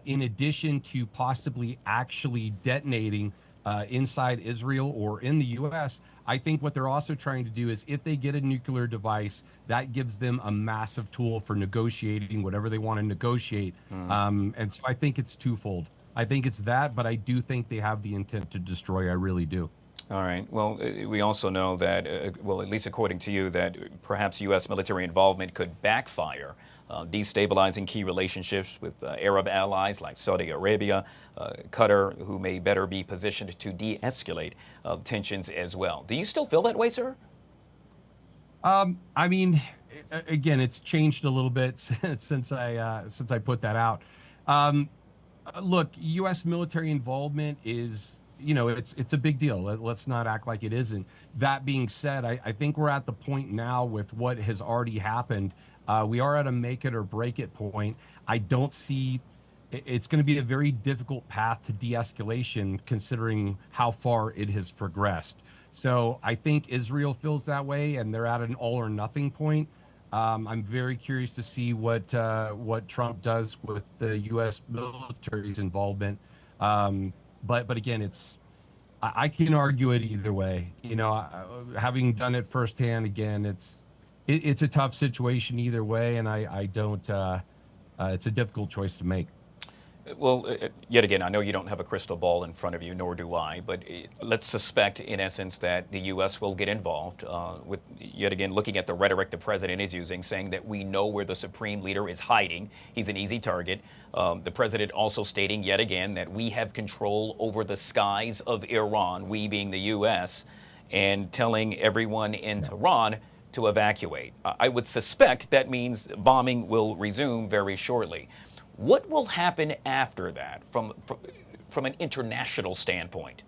in addition to possibly actually detonating inside Israel or in the U.S., I think what they're also trying to do is, if they get a nuclear device, that gives them a massive tool for negotiating whatever they want to negotiate. And so I think it's twofold. I think it's that, but I do think they have the intent to destroy. I really do. All right. Well, we also know that, well, at least according to you, that perhaps U.S. military involvement could backfire, destabilizing key relationships with Arab allies like Saudi Arabia, Qatar, who may better be positioned to de-escalate tensions as well. Do you still feel that way, sir? I mean, again, it's changed a little bit since I put that out. Look, U.S. military involvement is it's a big deal. Let's not act like it isn't. That being said, I think we're at the point now with what has already happened. We are at a make it or break it point. I don't see it's going to be a very difficult path to de-escalation considering how far it has progressed. So I think Israel feels that way, and they're at an all or nothing point. I'm very curious to see what Trump does with the U.S. military's involvement. But again, I can argue it either way. Having done it firsthand, again, it's a tough situation either way, and I don't. It's a difficult choice to make. Well, yet again, I know you don't have a crystal ball in front of you, nor do I, but let's suspect, in essence, that the U.S. will get involved with, yet again, looking at the rhetoric the president is using, saying that we know where the supreme leader is hiding. He's an easy target. The president also stating, yet again, that we have control over the skies of Iran, we being the U.S., and telling everyone in Tehran to evacuate. I would suspect that means bombing will resume very shortly. What will happen after that from an international standpoint?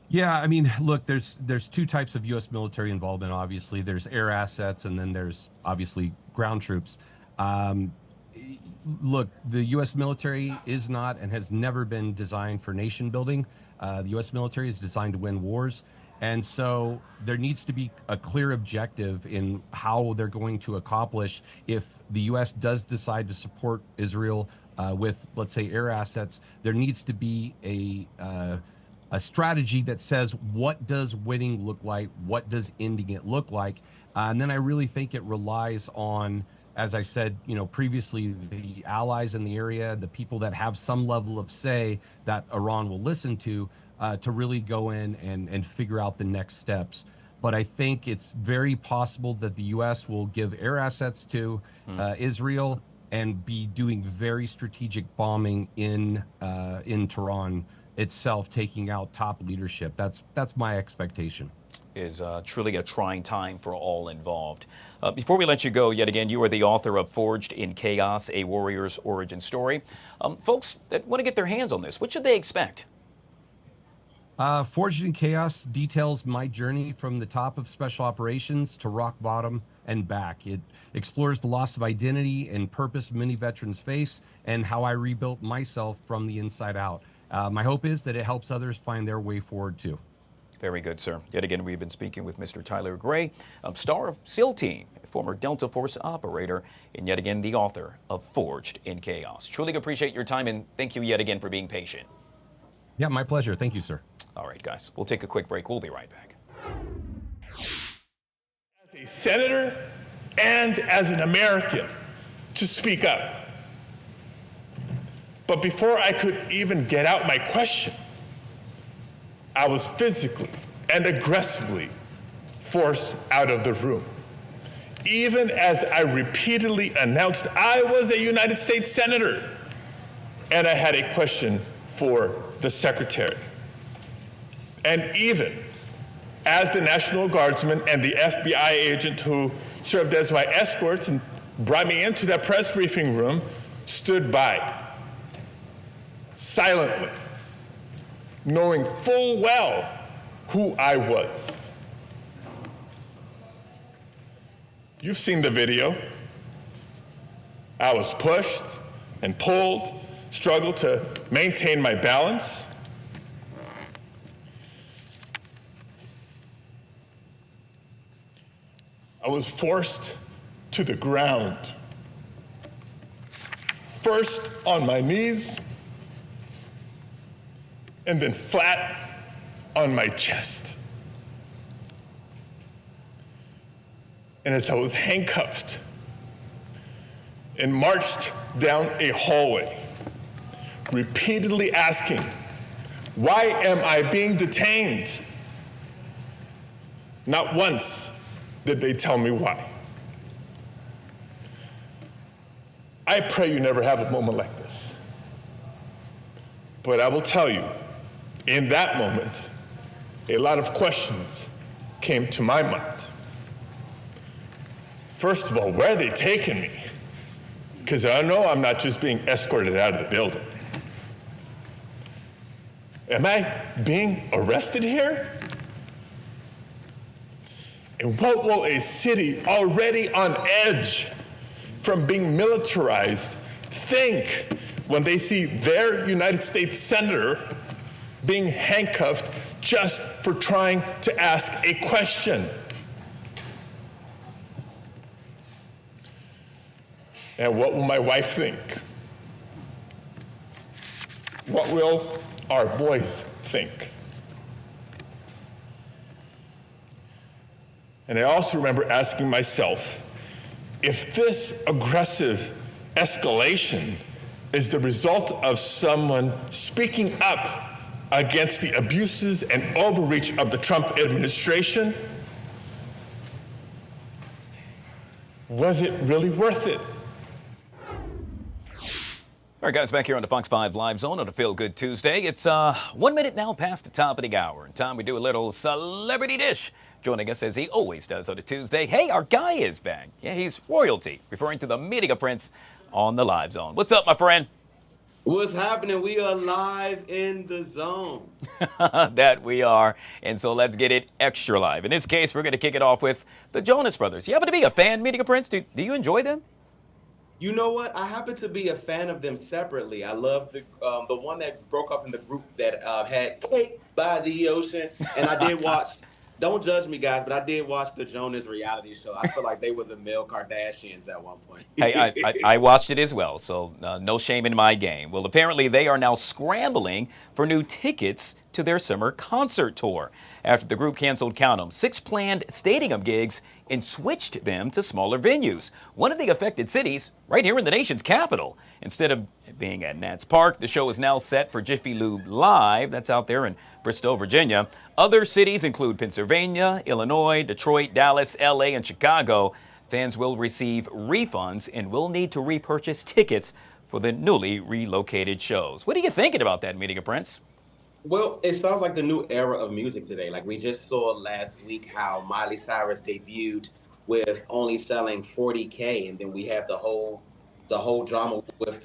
Yeah, I mean, look, there's two types of U.S. military involvement, obviously. There's air assets, and then there's obviously ground troops. Look, the U.S. military is not and has never been designed for nation building. The U.S. military is designed to win wars. And so there needs to be a clear objective in how they're going to accomplish if the U.S. does decide to support Israel with, let's say, air assets. There needs to be a strategy that says, what does winning look like? What does ending it look like? And then I really think it relies on, as I said, previously, the allies in the area, the people that have some level of say that Iran will listen to really go in and figure out the next steps. But I think it's very possible that the U.S. will give air assets to Israel and be doing very strategic bombing in Tehran itself, taking out top leadership. That's my expectation. Is truly a trying time for all involved. Before we let you go, yet again, you are the author of Forged in Chaos, A Warrior's Origin Story. Folks that want to get their hands on this, what should they expect? Forged in Chaos details my journey from the top of special operations to rock bottom and back. It explores the loss of identity and purpose many veterans face and how I rebuilt myself from the inside out. My hope is that it helps others find their way forward too. Very good, sir. Yet again, we've been speaking with Mr. Tyler Gray, star of SEAL Team, former Delta Force operator, and yet again, the author of Forged in Chaos. Truly appreciate your time, and thank you yet again for being patient. Yeah, my pleasure. Thank you, sir. All right, guys, we'll take a quick break. We'll be right back. As a senator and as an American, to speak up. But before I could even get out my question, I was physically and aggressively forced out of the room, even as I repeatedly announced I was a United States Senator and I had a question for the Secretary. And even as the National Guardsman and the FBI agent who served as my escorts and brought me into that press briefing room stood by, silently, knowing full well who I was. You've seen the video. I was pushed and pulled, struggled to maintain my balance. I was forced to the ground, first on my knees, and then flat on my chest. And as I was handcuffed and marched down a hallway, repeatedly asking, why am I being detained? Not once did they tell me why. I pray you never have a moment like this. But I will tell you, in that moment, a lot of questions came to my mind. First of all, where are they taking me? Because I know I'm not just being escorted out of the building. Am I being arrested here? And what will a city already on edge from being militarized think when they see their United States Senator being handcuffed just for trying to ask a question? And what will my wife think? What will our boys think? And I also remember asking myself, if this aggressive escalation is the result of someone speaking up against the abuses and overreach of the Trump administration, was it really worth it? All right, guys, back here on the Fox 5 Live Zone on a Feel Good Tuesday. It's 1 minute now past the top of the hour. And time we do a little celebrity dish. Joining us as he always does on a Tuesday. Hey, our guy is back. Yeah, he's royalty, referring to the media prince on the Live Zone. What's up, my friend? What's happening? We are live in the zone. That we are. And so let's get it extra live. In this case, we're going to kick it off with the Jonas Brothers. You happen to be a fan, media prince? Do you enjoy them? You know what? I happen to be a fan of them separately. I love the one that broke off in the group that had Cake by the Ocean. And I did watch, don't judge me, guys, but I did watch the Jonas reality show. I feel like they were the male Kardashians at one point. Hey, I watched it as well, so no shame in my game. Well, apparently they are now scrambling for new tickets to their summer concert tour after the group canceled, count 'em, 6 planned stadium gigs and switched them to smaller venues. One of the affected cities, right here in the nation's capital. Instead of being at Nats Park, the show is now set for Jiffy Lube Live. That's out there in Bristol, Virginia. Other cities include Pennsylvania, Illinois, Detroit, Dallas, LA, and Chicago. Fans will receive refunds and will need to repurchase tickets for the newly relocated shows. What are you thinking about that, Media Prince? Well, it sounds like the new era of music today. Like we just saw last week how Miley Cyrus debuted with only selling 40K, and then we have the whole drama with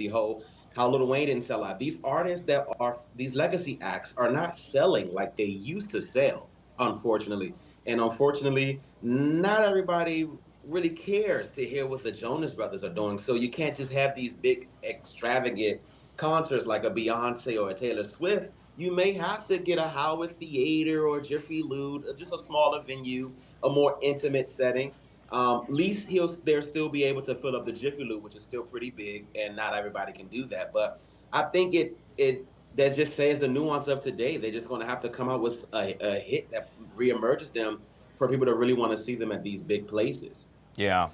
how Lil Wayne didn't sell out. These artists that are these legacy acts are not selling like they used to sell, unfortunately. And unfortunately, not everybody really cares to hear what the Jonas Brothers are doing. So you can't just have these big extravagant concerts like a Beyonce or a Taylor Swift. You may have to get a Howard Theater or Jiffy Lube, just a smaller venue, a more intimate setting. At least they'll still be able to fill up the Jiffy Lube, which is still pretty big, and not everybody can do that. But I think that just says the nuance of today. They're just going to have to come out with a hit that reemerges them for people to really want to see them at these big places. Yeah.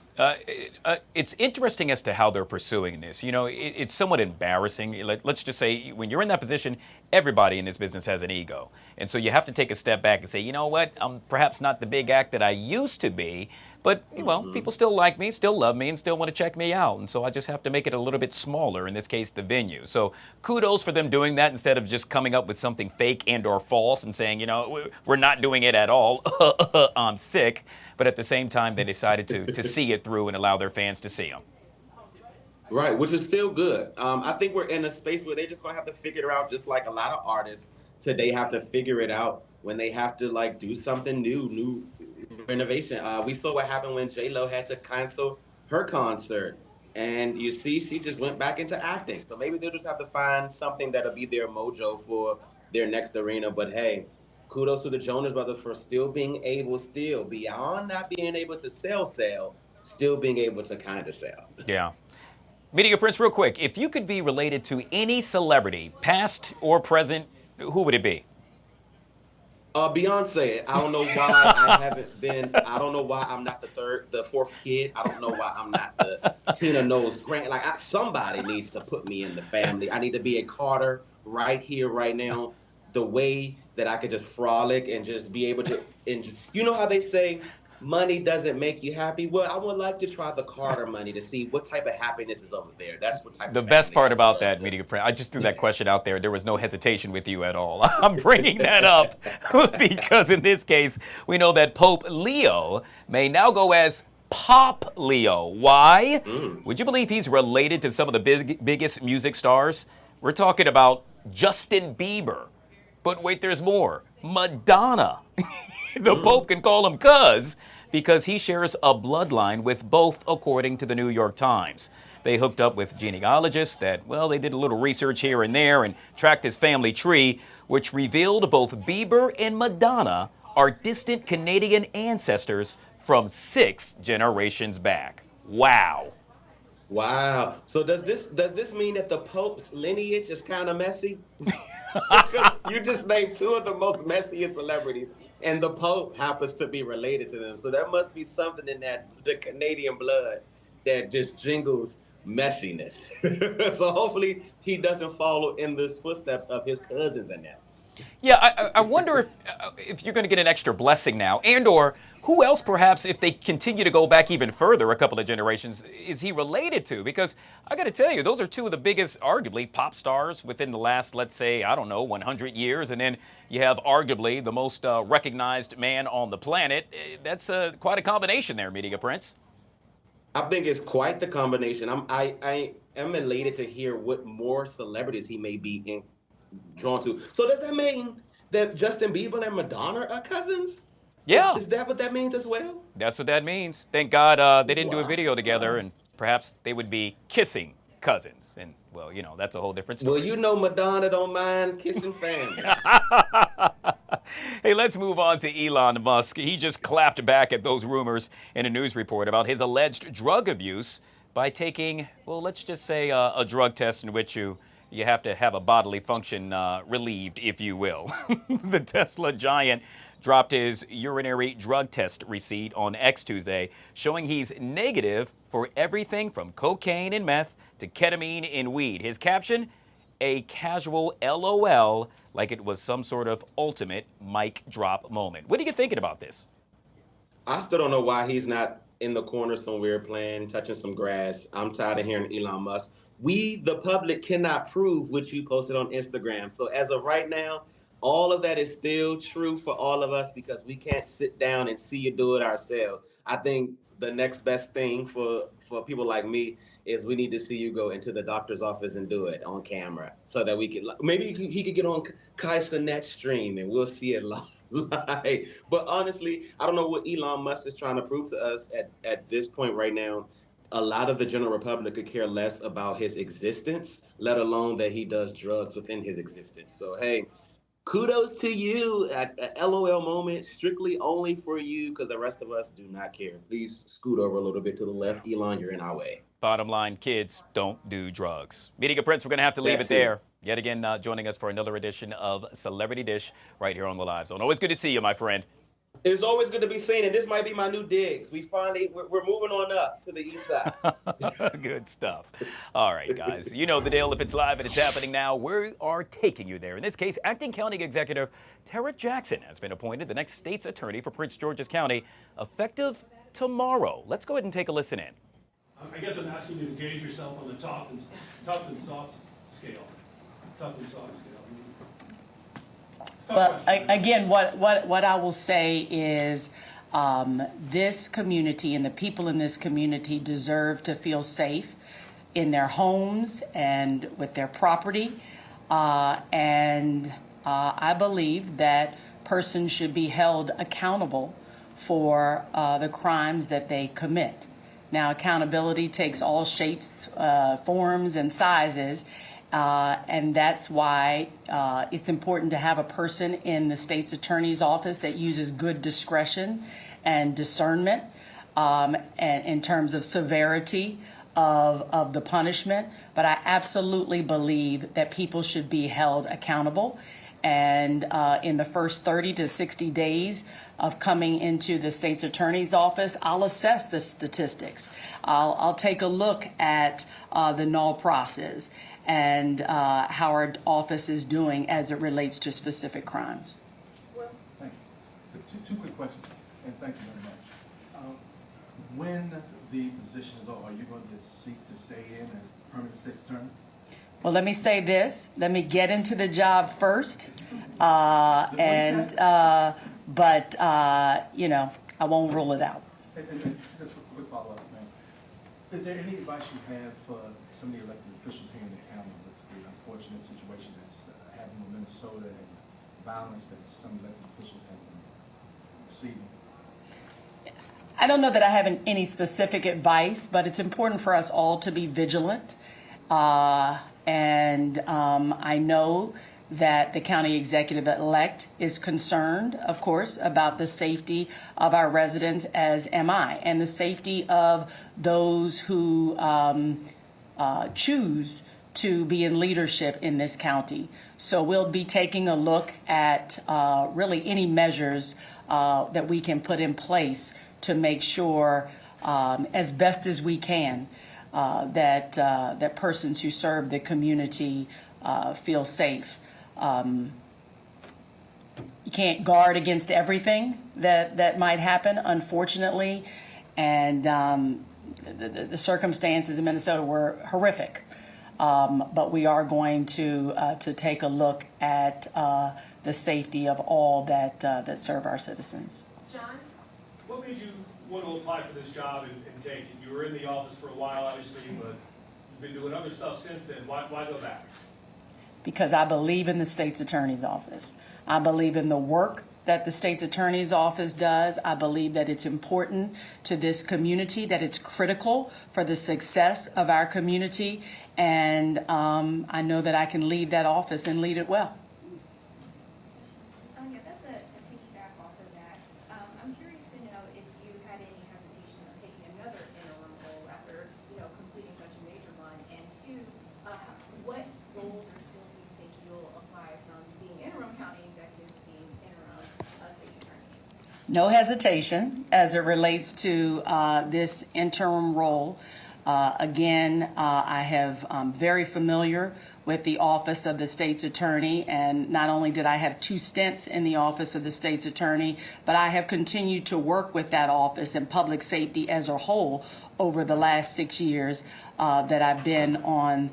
It's interesting as to how they're pursuing this. You know, it's somewhat embarrassing. Let's just say when you're in that position, everybody in this business has an ego. And so you have to take a step back and say, you know what, I'm perhaps not the big act that I used to be, but, well, people still like me, still love me, and still want to check me out. And so I just have to make it a little bit smaller, in this case, the venue. So kudos for them doing that instead of just coming up with something fake and or false and saying, you know, we're not doing it at all. I'm sick. But at the same time, they decided to see it through and allow their fans to see them. Right, which is still good. I think we're in a space where they're just going to have to figure it out, just like a lot of artists today have to figure it out when they have to, like, do something new renovation. We saw what happened when J-Lo had to cancel her concert. And you see, she just went back into acting. So maybe they'll just have to find something that'll be their mojo for their next arena. But hey, kudos to the Jonas Brothers for still being able, beyond not being able to sell, still being able to kind of sell. Yeah. Media Prince, real quick, if you could be related to any celebrity, past or present, who would it be? Beyonce. I don't know why I haven't been. I don't know why I'm not the fourth kid. I don't know why I'm not the Tina Knowles grand. Like somebody needs to put me in the family. I need to be a Carter right here, right now. The way that I could just frolic and just be able to enjoy. You know how they say money doesn't make you happy? Well, I would like to try the Carter money to see what type of happiness is over there. That's what type the of best part about that, Media Prince, I just threw that question out there. There was no hesitation with you at all. I'm bringing that up because in this case, we know that Pope Leo may now go as Pop Leo. Why? Would you believe he's related to some of the biggest music stars? We're talking about Justin Bieber. But wait, there's more. Madonna. The Pope can call him cuz because he shares a bloodline with both, according to the New York Times. They hooked up with genealogists that, well, they did a little research here and there and tracked his family tree, which revealed both Bieber and Madonna are distant Canadian ancestors from 6 generations back. Wow. Wow. So does this mean that the Pope's lineage is kind of messy? Because you just named 2 of the most messiest celebrities, and the Pope happens to be related to them. So there must be something in the Canadian blood that just jingles messiness. So hopefully he doesn't follow in the footsteps of his cousins in that. Yeah, I wonder if you're going to get an extra blessing now, and or who else perhaps, if they continue to go back even further, a couple of generations, is he related to? Because I got to tell you, those are 2 of the biggest, arguably, pop stars within the last, let's say, I don't know, 100 years. And then you have arguably the most recognized man on the planet. That's quite a combination there, Media Prince. I think it's quite the combination. I am elated to hear what more celebrities he may be drawn to. So does that mean that Justin Bieber and Madonna are cousins? Yeah. Is that what that means as well? That's what that means. Thank God they didn't do a video together, and perhaps they would be kissing cousins. And, well, you know, that's a whole different story. Well, you know Madonna don't mind kissing family. Hey, let's move on to Elon Musk. He just clapped back at those rumors in a news report about his alleged drug abuse by taking, well, let's just say a drug test in which you have to have a bodily function relieved, if you will. The Tesla giant dropped his urinary drug test receipt on X Tuesday, showing he's negative for everything from cocaine and meth to ketamine and weed. His caption, a casual LOL, like it was some sort of ultimate mic drop moment. What are you thinking about this? I still don't know why he's not in the corner somewhere playing, touching some grass. I'm tired of hearing Elon Musk. We, the public, cannot prove what you posted on Instagram. So as of right now, all of that is still true for all of us because we can't sit down and see you do it ourselves. I think the next best thing for people like me is we need to see you go into the doctor's office and do it on camera so that we can, maybe he could get on Kai Sinet's stream and we'll see it live. But honestly, I don't know what Elon Musk is trying to prove to us at this point right now. A lot of the general public could care less about his existence, let alone that he does drugs within his existence. So, hey, kudos to you. A LOL moment, strictly only for you, because the rest of us do not care. Please scoot over a little bit to the left. Elon, you're in our way. Bottom line, kids, don't do drugs. Media Prince, we're going to have to leave it there. Yet again, joining us for another edition of Celebrity Dish right here on the Live Zone. Always good to see you, my friend. It's always good to be seen, and this might be my new digs. We're moving on up to the east side. Good stuff. All right, guys. You know the deal. If it's live and it's happening now, we are taking you there. In this case, Acting County Executive Tara Jackson has been appointed the next state's attorney for Prince George's County, effective tomorrow. Let's go ahead and take a listen in. I guess I'm asking you to gauge yourself on the tough and soft scale. Tough and soft scale. Well, again, what I will say is this community and the people in this community deserve to feel safe in their homes and with their property. And I believe that persons should be held accountable for the crimes that they commit. Now, accountability takes all shapes, forms, and sizes. And that's why it's important to have a person in the state's attorney's office that uses good discretion and discernment and in terms of severity of the punishment. But I absolutely believe that people should be held accountable. And in the first 30 to 60 days of coming into the state's attorney's office, I'll assess the statistics. I'll take a look at the null process and how our office is doing as it relates to specific crimes. Well, thank you. Two quick questions, and thank you very much. When the position is over, are you going to seek to stay in as permanent state's attorney? Well, let me say this. Let me get into the job first. You know, I won't rule it out. And just a quick follow-up, ma'am. Is there any advice you have for some of the elected officials here in the county with the unfortunate situation that's happening in Minnesota and violence that some elected officials have been receiving? I don't know that I have any specific advice, but it's important for us all to be vigilant. I know that the county executive-elect is concerned, of course, about the safety of our residents, as am I, and the safety of those who choose to be in leadership in this county. So we'll be taking a look at really any measures that we can put in place to make sure, as best as we can, that persons who serve the community feel safe. You can't guard against everything that might happen, unfortunately, and the circumstances in Minnesota were horrific. But we are going to take a look at the safety of all that serve our citizens. John? What made you want to apply for this job and take it? You were in the office for a while, obviously, but you've been doing other stuff since then. Why go back? Because I believe in the state's attorney's office. I believe in the work that the state's attorney's office does. I believe that it's important to this community, that it's critical for the success of our community, and I know that I can lead that office and lead it well. To piggyback off of that, I'm curious to know if you had any hesitation of taking another interim role after, completing such a major one, and two, what roles or skills do you think you'll apply from being interim county executive to being interim state's attorney? No hesitation as it relates to this interim role. I have very familiar with the office of the state's attorney, and not only did I have 2 stints in the office of the state's attorney, but I have continued to work with that office and public safety as a whole over the last 6 years that I've been on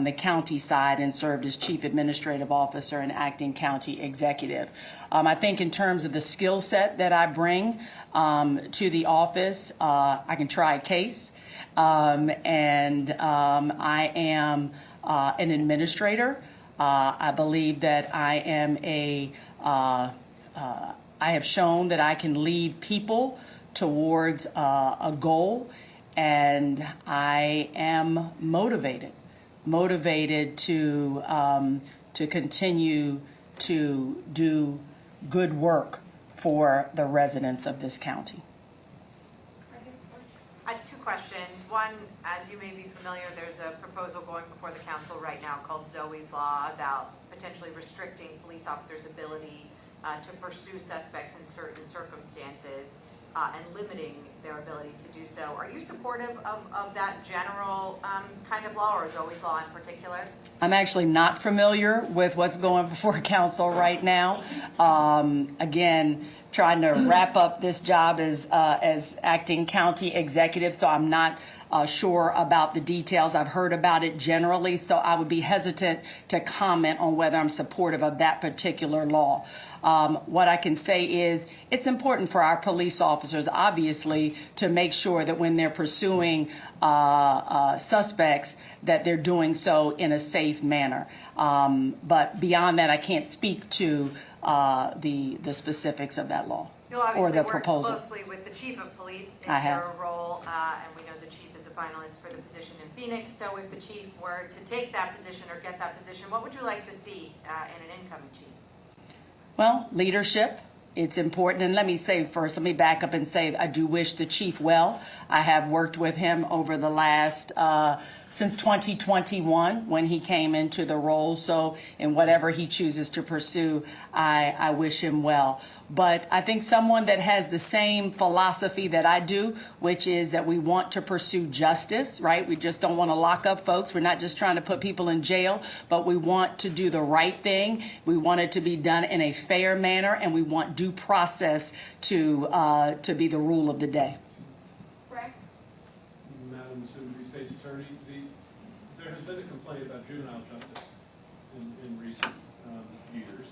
the county side and served as chief administrative officer and acting county executive. I think in terms of the skill set that I bring to the office, I can try a case. I am an administrator. I believe that I am I have shown that I can lead people towards a goal, and I am motivated to continue to do good work for the residents of this county. I have 2 questions. One, as you may be familiar, there's a proposal going before the council right now called ZOEY'S law about potentially restricting police officers' ability to pursue suspects in certain circumstances and limiting their ability to do so. Are you supportive of that general kind of law, or ZOEY'S law in particular? I'm actually not familiar with what's going before council right now. Again, trying to wrap up this job as acting county executive, so I'm not sure about the details. I've heard about it generally, so I would be hesitant to comment on whether I'm supportive of that particular law. What I can say is it's important for our police officers, obviously, to make sure that when they're pursuing suspects, that they're doing so in a safe manner. But beyond that, I can't speak to the specifics of that law or the proposal. You obviously worked closely with the chief of police in your role, and we know the chief is a finalist for the position in Phoenix. So if the chief were to take that position or get that position, what would you like to see in an incoming chief? Well, leadership. It's important. And let me back up and say I do wish the chief well. I have worked with him over the last, since 2021 when he came into the role. So in whatever he chooses to pursue, I wish him well. But I think someone that has the same philosophy that I do, which is that we want to pursue justice, right? We just don't want to lock up folks. We're not just trying to put people in jail, but we want to do the right thing. We want it to be done in a fair manner, and we want due process to be the rule of the day. Madam soon-to-be state's attorney, there has been a complaint about juvenile justice in recent years.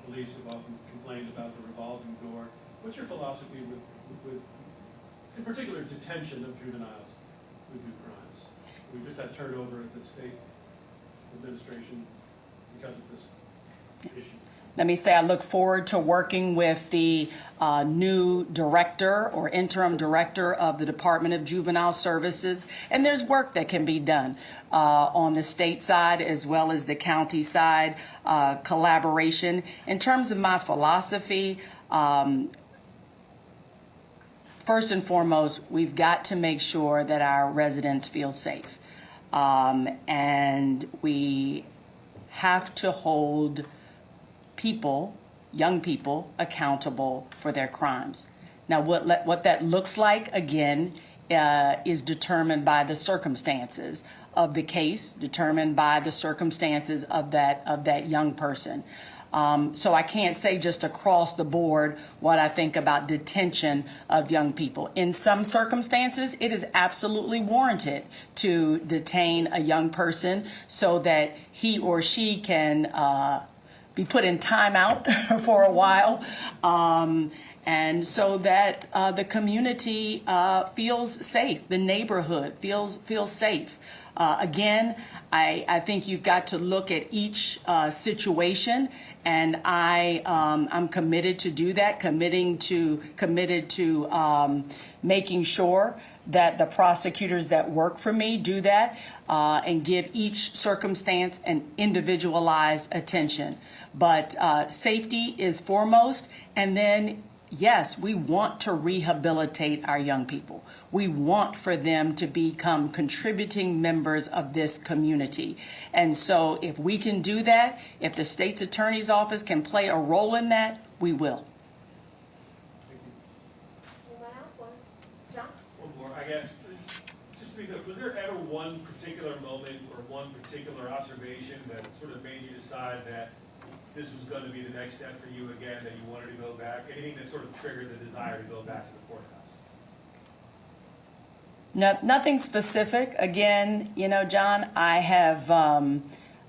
Police have often complained about the revolving door. What's your philosophy with in particular, detention of juveniles who do crimes? We just had turnover at the state administration because of this issue. let me say I look forward to working with the new director or interim director of the Department of Juvenile Services. And there's work that can be done on the state side as well as the county side, collaboration. In terms of my philosophy, first and foremost, we've got to make sure that our residents feel safe. And we have to hold people, young people, accountable for their crimes. Now, what that looks like, again, is determined by the circumstances of the case, determined by the circumstances of that young person. So I can't say just across the board what I think about detention of young people. In some circumstances, it is absolutely warranted to detain a young person so that he or she can be put in timeout for a while, and so that the community feels safe, the neighborhood feels safe. Again, I think you've got to look at each situation, and I'm committed to do that, committed to making sure that the prosecutors that work for me do that and give each circumstance an individualized attention. But safety is foremost, and then yes, we want to rehabilitate our young people. We want for them to become contributing members of this community. And so if we can do that, if the state's attorney's office can play a role in that, we will. One more, I guess, just because, was there ever one particular moment or one particular observation that sort of made you decide that this was going to be the next step for you again, that you wanted to go back? Anything that sort of triggered the desire to go back to the courthouse? No, nothing specific. Again, you know, John, I have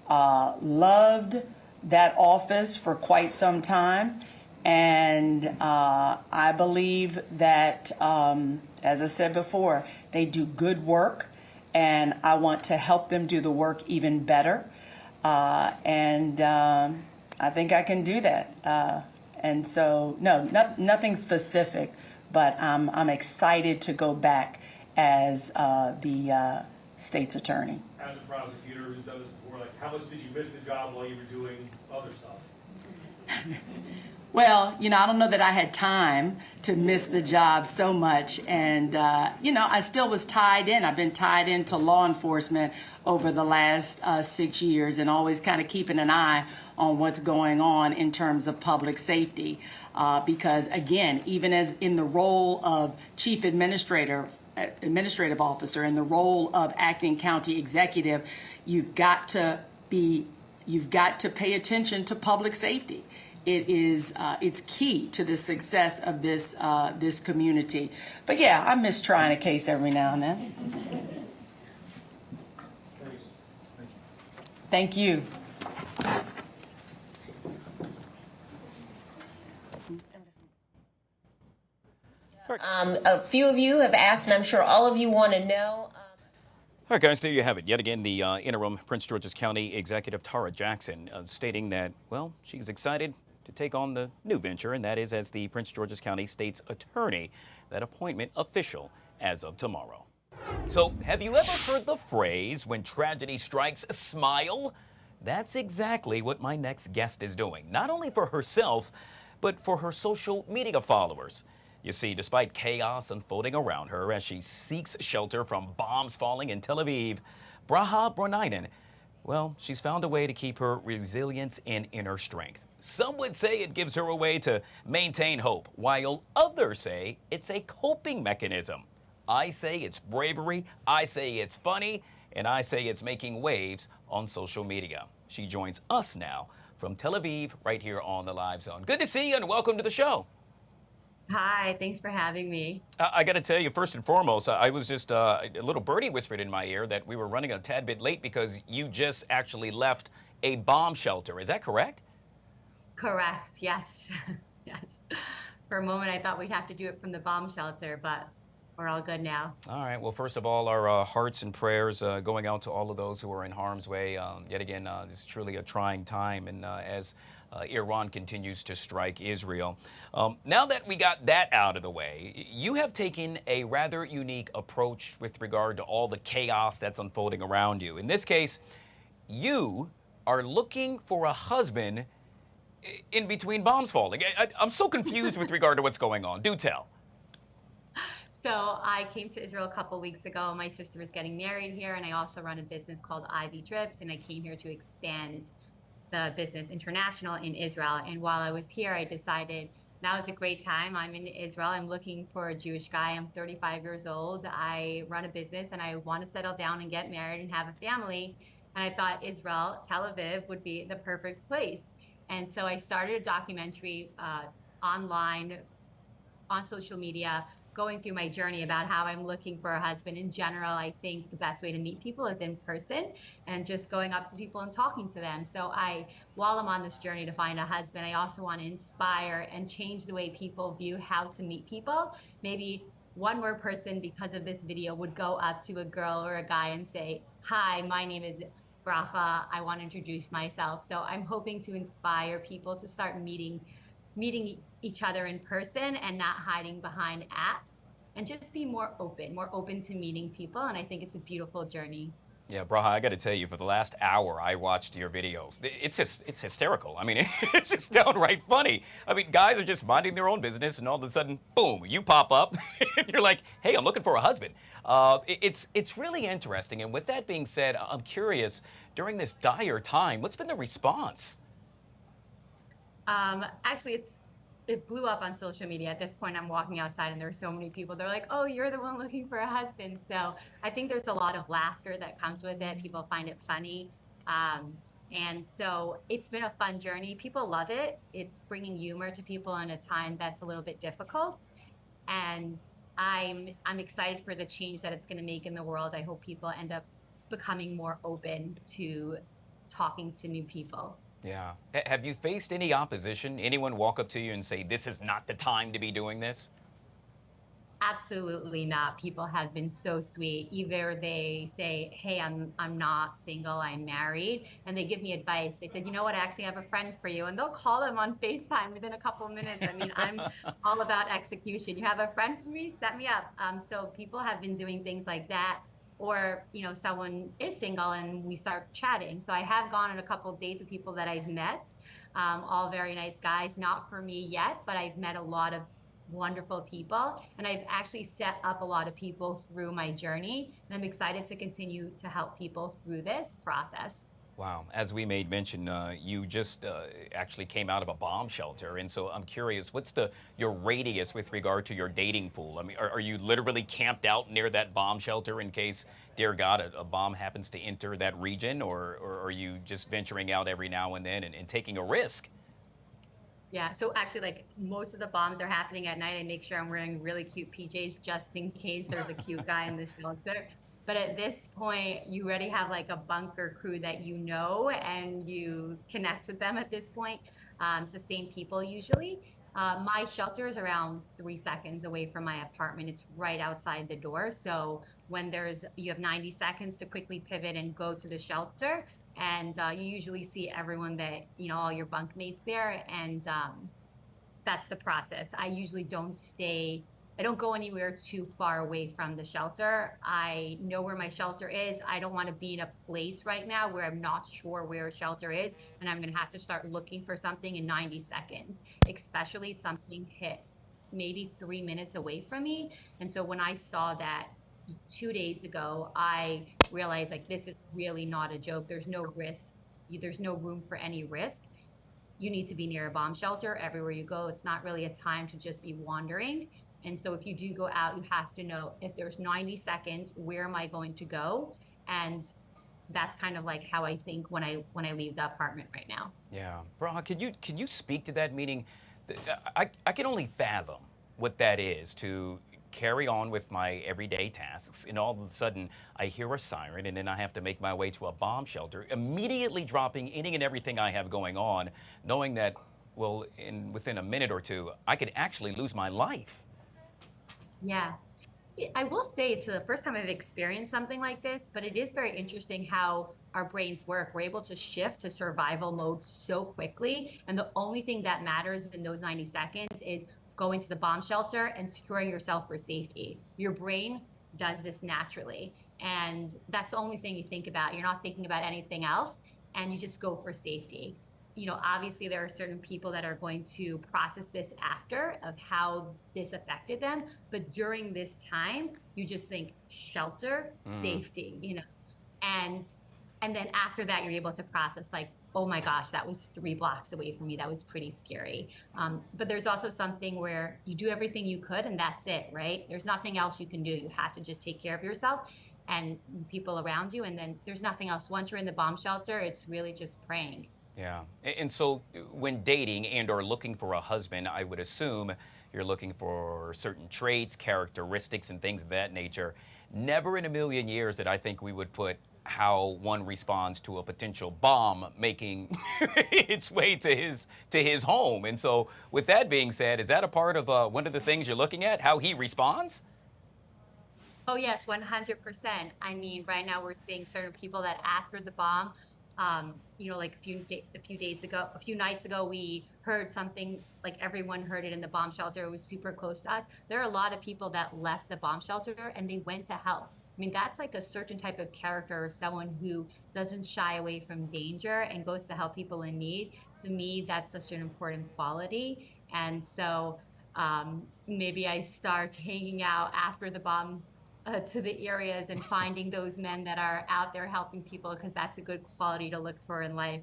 loved that office for quite some time. And I believe that, as I said before, they do good work. And I want to help them do the work even better. I think I can do that. And so, no, nothing specific, but I'm excited to go back as the state's attorney. As a prosecutor who's done this before, like, how much did you miss the job while you were doing other stuff? Well, you know, I don't know that I had time to miss the job so much. And, you know, I still was tied in. I've been tied into law enforcement over the last 6 years and always kind of keeping an eye on what's going on in terms of public safety. Because, again, even as in the role of chief administrative officer, in the role of acting county executive, you've got to pay attention to public safety. It is it's key to the success of this this community. But yeah, I miss trying a case every now and then. Thank you. A few of you have asked, and I'm sure all of you want to know. All right, guys, there you have it. Yet again, the interim Prince George's County Executive Tara Jackson stating that, well, she's excited to take on the new venture, and that is as the Prince George's County State's Attorney. That appointment official as of tomorrow. So, have you ever heard the phrase, when tragedy strikes, smile? That's exactly what my next guest is doing, not only for herself, but for her social media followers. You see, despite chaos unfolding around her as she seeks shelter from bombs falling in Tel Aviv, Braha Bronainen, well, she's found a way to keep her resilience and inner strength. Some would say it gives her a way to maintain hope, while others say it's a coping mechanism. I say it's bravery, I say it's funny, and I say it's making waves on social media. She joins us now from Tel Aviv, right here on the Live Zone. Good to see you and welcome to the show. Hi, thanks for having me. I got to tell you, first and foremost, I was just a little birdie whispered in my ear that we were running a tad bit late because you just actually left a bomb shelter. Is that correct? Correct, yes. Yes. For a moment, I thought we'd have to do it from the bomb shelter, but we're all good now. All right. Well, first of all, our hearts and prayers going out to all of those who are in harm's way. Yet again, it's truly a trying time, and as Iran continues to strike Israel. Now that we got that out of the way, you have taken a rather unique approach with regard to all the chaos that's unfolding around you. In this case, you are looking for a husband in between bombs falling. I'm so confused with regard to what's going on. Do tell. So I came to Israel a couple weeks ago. My sister was getting married here, and I also run a business called Ivy Drips, and I came here to expand the business international in Israel. And while I was here, I decided now is a great time. I'm in Israel. I'm looking for a Jewish guy. I'm 35 years old. I run a business, and I want to settle down and get married and have a family. And I thought Israel, Tel Aviv, would be the perfect place. And so I started a documentary online, on social media, going through my journey about how I'm looking for a husband. In general, I think the best way to meet people is in person and just going up to people and talking to them. So while I'm on this journey to find a husband, I also want to inspire and change the way people view how to meet people. Maybe one more person, because of this video, would go up to a girl or a guy and say, "Hi, my name is Bracha. I want to introduce myself." So I'm hoping to inspire people to start meeting each other in person and not hiding behind apps, and just be more open to meeting people. And I think it's a beautiful journey. Yeah, Braha, I got to tell you, for the last hour, I watched your videos. It's hysterical. I mean, it's just downright funny. I mean, guys are just minding their own business, and all of a sudden, boom, you pop up, and you're like, "Hey, I'm looking for a husband." It's really interesting. And with that being said, I'm curious, during this dire time, what's been the response? Actually, it blew up on social media. At this point, I'm walking outside and there are so many people. They're like, "Oh, you're the one looking for a husband." So I think there's a lot of laughter that comes with it. People find it funny. And so it's been a fun journey. People love it. It's bringing humor to people in a time that's a little bit difficult. And I'm excited for the change that it's going to make in the world. I hope people end up becoming more open to talking to new people. Yeah. Have you faced any opposition? Anyone walk up to you and say, "This is not the time to be doing this"? Absolutely not. People have been so sweet. Either they say, "Hey, I'm not single, I'm married," and they give me advice. They said, "You know what, I actually have a friend for you," and they'll call them on FaceTime within a couple of minutes. I mean, I'm all about execution. "You have a friend for me? Set me up." So people have been doing things like that. Or, someone is single and we start chatting. So I have gone on a couple of dates with people that I've met, all very nice guys. Not for me yet, but I've met a lot of wonderful people, and I've actually set up a lot of people through my journey, and I'm excited to continue to help people through this process. Wow. As we made mention, you just actually came out of a bomb shelter, and so I'm curious, what's your radius with regard to your dating pool? I mean, are you literally camped out near that bomb shelter in case, dear God, a bomb happens to enter that region, or are you just venturing out every now and then and taking a risk? Yeah, so actually, like, most of the bombs are happening at night. I make sure I'm wearing really cute PJs just in case there's a cute guy in the shelter. But at this point, you already have like a bunker crew that you know, and you connect with them at this point. It's the same people usually. My shelter is around 3 seconds away from my apartment. It's right outside the door. So when you have 90 seconds to quickly pivot and go to the shelter, and you usually see everyone all your bunkmates there, and that's the process. I usually I don't go anywhere too far away from the shelter. I know where my shelter is. I don't want to be in a place right now where I'm not sure where a shelter is, and I'm going to have to start looking for something in 90 seconds, especially something hit maybe 3 minutes away from me. And so when I saw that 2 days ago, I realized, like, this is really not a joke. There's no risk. There's no room for any risk. You need to be near a bomb shelter everywhere you go. It's not really a time to just be wandering. And so if you do go out, you have to know, if there's 90 seconds, where am I going to go? And that's kind of like how I think when I leave the apartment right now. Yeah. Braha, can you speak to that? Meaning, I can only fathom what that is, to carry on with my everyday tasks, and all of a sudden I hear a siren, and then I have to make my way to a bomb shelter, immediately dropping any and everything I have going on, knowing that, well, within a minute or two, I could actually lose my life. Yeah. I will say it's the first time I've experienced something like this, but it is very interesting how our brains work. We're able to shift to survival mode so quickly. And the only thing that matters in those 90 seconds is going to the bomb shelter and securing yourself for safety. Your brain does this naturally. And that's the only thing you think about. You're not thinking about anything else, and you just go for safety. Obviously there are certain people that are going to process this after of how this affected them. But during this time, you just think shelter, safety, and then after that, you're able to process like, oh my gosh, that was 3 blocks away from me. That was pretty scary. But there's also something where you do everything you could and that's it, right? There's nothing else you can do. You have to just take care of yourself and people around you. And then there's nothing else. Once you're in the bomb shelter, it's really just praying. Yeah. And so when dating and or looking for a husband, I would assume you're looking for certain traits, characteristics, and things of that nature. Never in a million years did I think we would put how one responds to a potential bomb making its way to his home. And so with that being said, is that a part of one of the things you're looking at, how he responds? Oh yes, 100%. I mean, right now we're seeing certain people that after the bomb, like a few days ago, a few nights ago, we heard something like everyone heard it in the bomb shelter. It was super close to us. There are a lot of people that left the bomb shelter and they went to help. I mean, that's like a certain type of character of someone who doesn't shy away from danger and goes to help people in need. To me, that's such an important quality. And so maybe I start hanging out after the bomb to the areas and finding those men that are out there helping people, because that's a good quality to look for in life.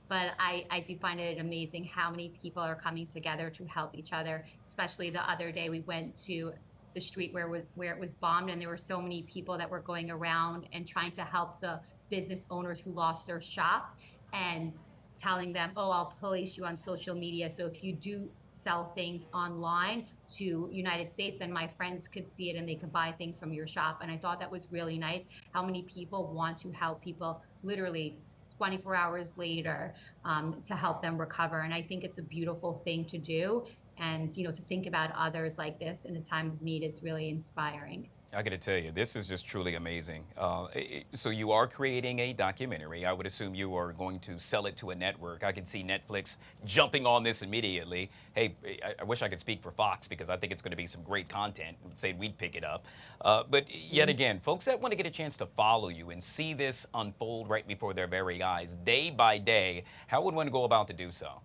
But I do find it amazing how many people are coming together to help each other. Especially the other day, we went to the street where it was bombed, and there were so many people that were going around and trying to help the business owners who lost their shop and telling them, oh, I'll place you on social media. So if you do sell things online to United States, then my friends could see it and they could buy things from your shop. And I thought that was really nice, how many people want to help people literally 24 hours later to help them recover. And I think it's a beautiful thing to do. And, to think about others like this in a time of need is really inspiring. I got to tell you, this is just truly amazing. So you are creating a documentary. I would assume you are going to sell it to a network. I can see Netflix jumping on this immediately. Hey, I wish I could speak for Fox because I think it's going to be some great content. I'd say we'd pick it up. But yet again, folks that want to get a chance to follow you and see this unfold right before their very eyes, day by day, how would one go about to do so?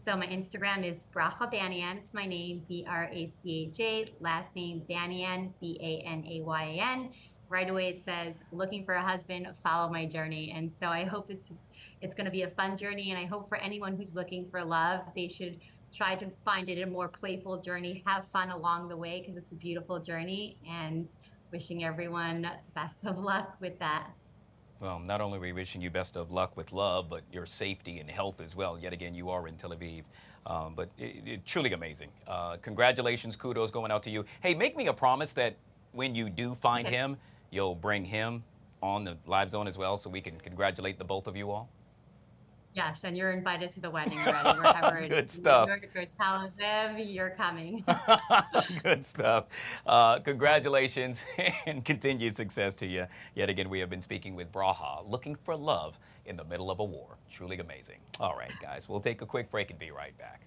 So my Instagram is Bracha Banayan. It's my name, Bracha. Last name Banayan, Banayan. Right away it says, looking for a husband, follow my journey. And so I hope it's going to be a fun journey. And I hope for anyone who's looking for love, they should try to find it a more playful journey, have fun along the way, because it's a beautiful journey. And wishing everyone best of luck with that. Well, not only are we wishing you best of luck with love, but your safety and health as well. Yet again, you are in Tel Aviv. But truly amazing. Congratulations, kudos going out to you. Hey, make me a promise that when you do find him, you'll bring him on the Live Zone as well so we can congratulate the both of you all. Yes, and you're invited to the wedding already. Wherever Good stuff. You're telling them you're coming. Good stuff. Congratulations and continued success to you. Yet again, we have been speaking with Bracha, looking for love in the middle of a war. Truly amazing. All right, guys, we'll take a quick break and be right back.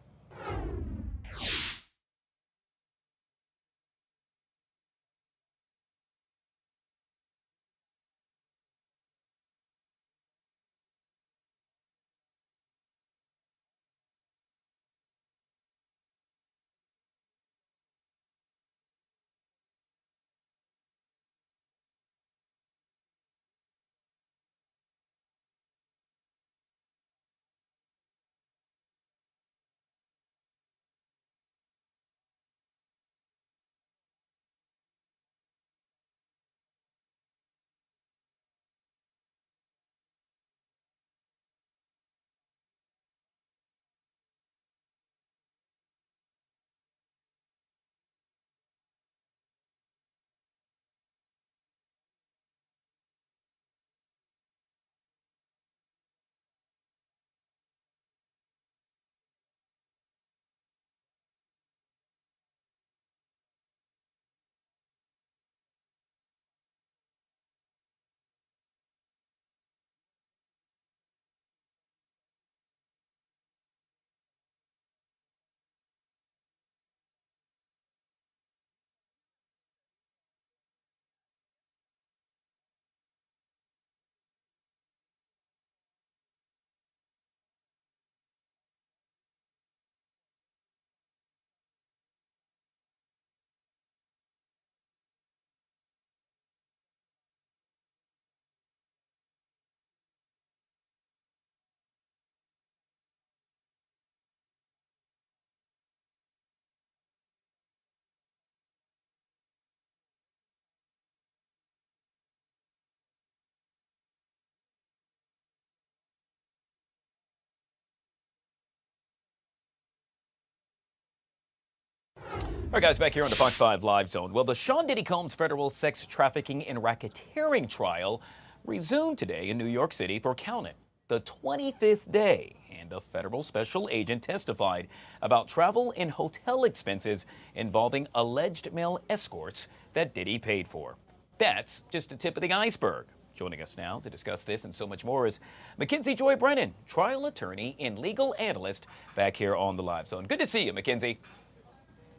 All right, guys, back here on the Fox 5 Live Zone. Well, the Sean Diddy Combs federal sex trafficking and racketeering trial resumed today in New York City for, count it, the 25th day. And a federal special agent testified about travel and hotel expenses involving alleged male escorts that Diddy paid for. That's just the tip of the iceberg. Joining us now to discuss this and so much more is Mackenzie Joy Brennan, trial attorney and legal analyst, back here on the Live Zone. Good to see you, Mackenzie.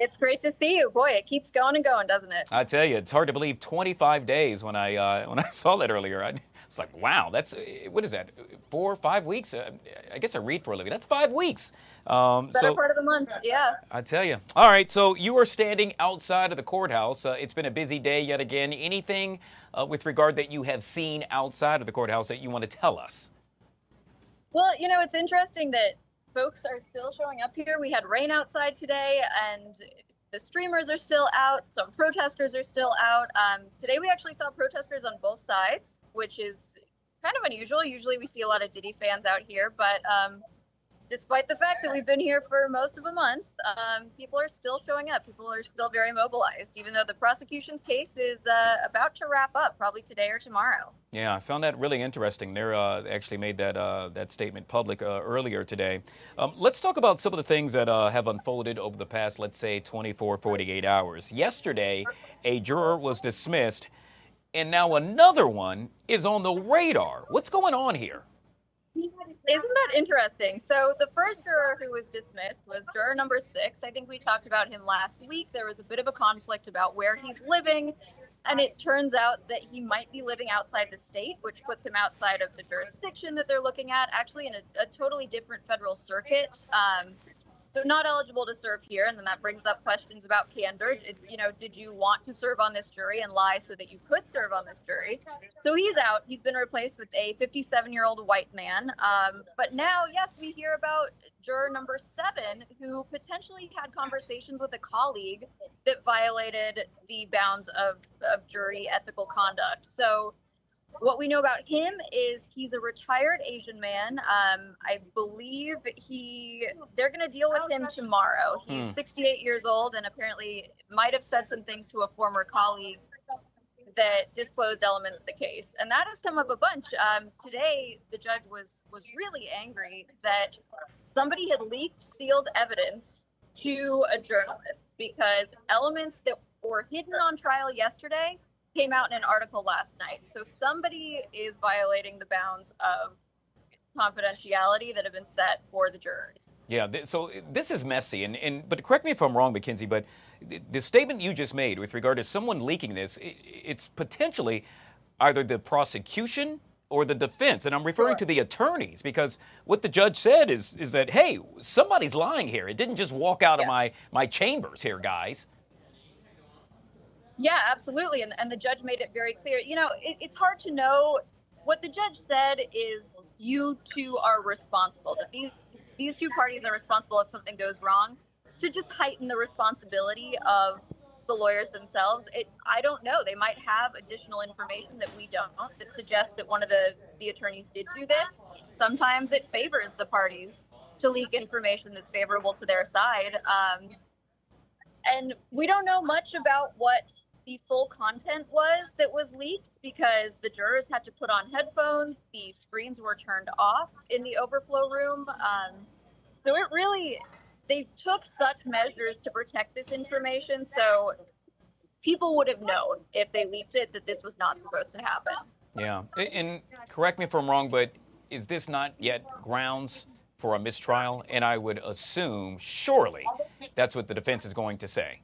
It's great to see you. Boy, it keeps going and going, doesn't it? I tell you, it's hard to believe 25 days when I saw that earlier. It's like, wow, that's, what is that, 4 or 5 weeks? I guess I read for a living. That's 5 weeks. Better part of the month, yeah. I tell you. All right, so you are standing outside of the courthouse. It's been a busy day yet again. Anything with regard that you have seen outside of the courthouse that you want to tell us? Well, you know, it's interesting that folks are still showing up here. We had rain outside today, and the streamers are still out. Some protesters are still out. Today we actually saw protesters on both sides, which is kind of unusual. Usually we see a lot of Diddy fans out here, but despite the fact that we've been here for most of a month, people are still showing up. People are still very mobilized, even though the prosecution's case is about to wrap up, probably today or tomorrow. Yeah, I found that really interesting. They actually made that statement public earlier today. Let's talk about some of the things that have unfolded over the past, let's say, 24, 48 hours. Yesterday, a juror was dismissed, and now another one is on the radar. What's going on here? Isn't that interesting? So the first juror who was dismissed was juror number 6. I think we talked about him last week. There was a bit of a conflict about where he's living, and it turns out that he might be living outside the state, which puts him outside of the jurisdiction that they're looking at, actually in a totally different federal circuit. So not eligible to serve here, and then that brings up questions about candor. Did you want to serve on this jury and lie so that you could serve on this jury? So he's out. He's been replaced with a 57-year-old white man. But now, yes, we hear about juror number 7, who potentially had conversations with a colleague that violated the bounds of jury ethical conduct. So what we know about him is he's a retired Asian man. I believe they're going to deal with him tomorrow. He's 68 years old and apparently might have said some things to a former colleague that disclosed elements of the case. And that has come up a bunch. Today, the judge was really angry that somebody had leaked sealed evidence to a journalist because elements that were hidden on trial yesterday came out in an article last night. So somebody is violating the bounds of confidentiality that have been set for the jurors. Yeah, so this is messy, but correct me if I'm wrong, Mackenzie, but the statement you just made with regard to someone leaking this, it's potentially either the prosecution or the defense, and I'm referring to the attorneys, because what the judge said is that, hey, somebody's lying here. It didn't just walk out of my chambers here, guys. Yeah, absolutely. And the judge made it very clear. You know, it's hard to know. What the judge said is you two are responsible, that these two parties are responsible if something goes wrong, to just heighten the responsibility of the lawyers themselves. I don't know. They might have additional information that we don't, that suggests that one of the attorneys did do this. Sometimes it favors the parties to leak information that's favorable to their side. And we don't know much about what the full content that was leaked because the jurors had to put on headphones. The screens were turned off in the overflow room. So they took such measures to protect this information. So people would have known if they leaked it that this was not supposed to happen. Yeah, and correct me if I'm wrong, but is this not yet grounds for a mistrial? And I would assume, surely, that's what the defense is going to say.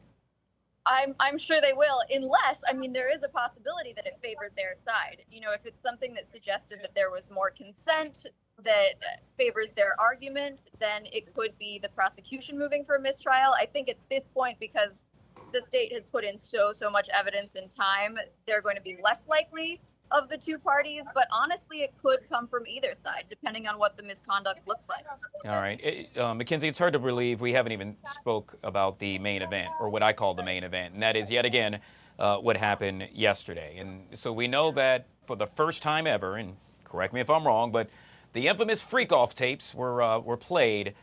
I'm sure they will, unless, there is a possibility that it favored their side. You know, if it's something that suggested that there was more consent that favors their argument, then it could be the prosecution moving for a mistrial. I think at this point, because the state has put in so much evidence and time, they're going to be less likely of the two parties, but honestly, it could come from either side, depending on what the misconduct looks like. All right. Mackenzie, it's hard to believe we haven't even spoke about the main event, or what I call the main event, and that is yet again what happened yesterday. And so we know that for the first time ever, and correct me if I'm wrong, but the infamous freak-off tapes were played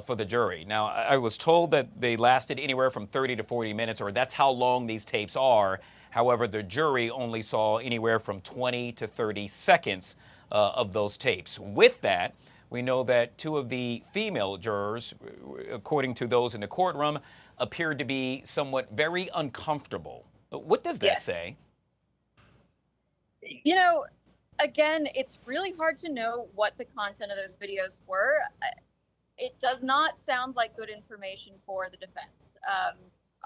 for the jury. Now, I was told that they lasted anywhere from 30 to 40 minutes, or that's how long these tapes are. However, the jury only saw anywhere from 20 to 30 seconds of those tapes. With that, we know that two of the female jurors, according to those in the courtroom, appeared to be somewhat very uncomfortable. What does that say? You know, again, it's really hard to know what the content of those videos were. It does not sound like good information for the defense.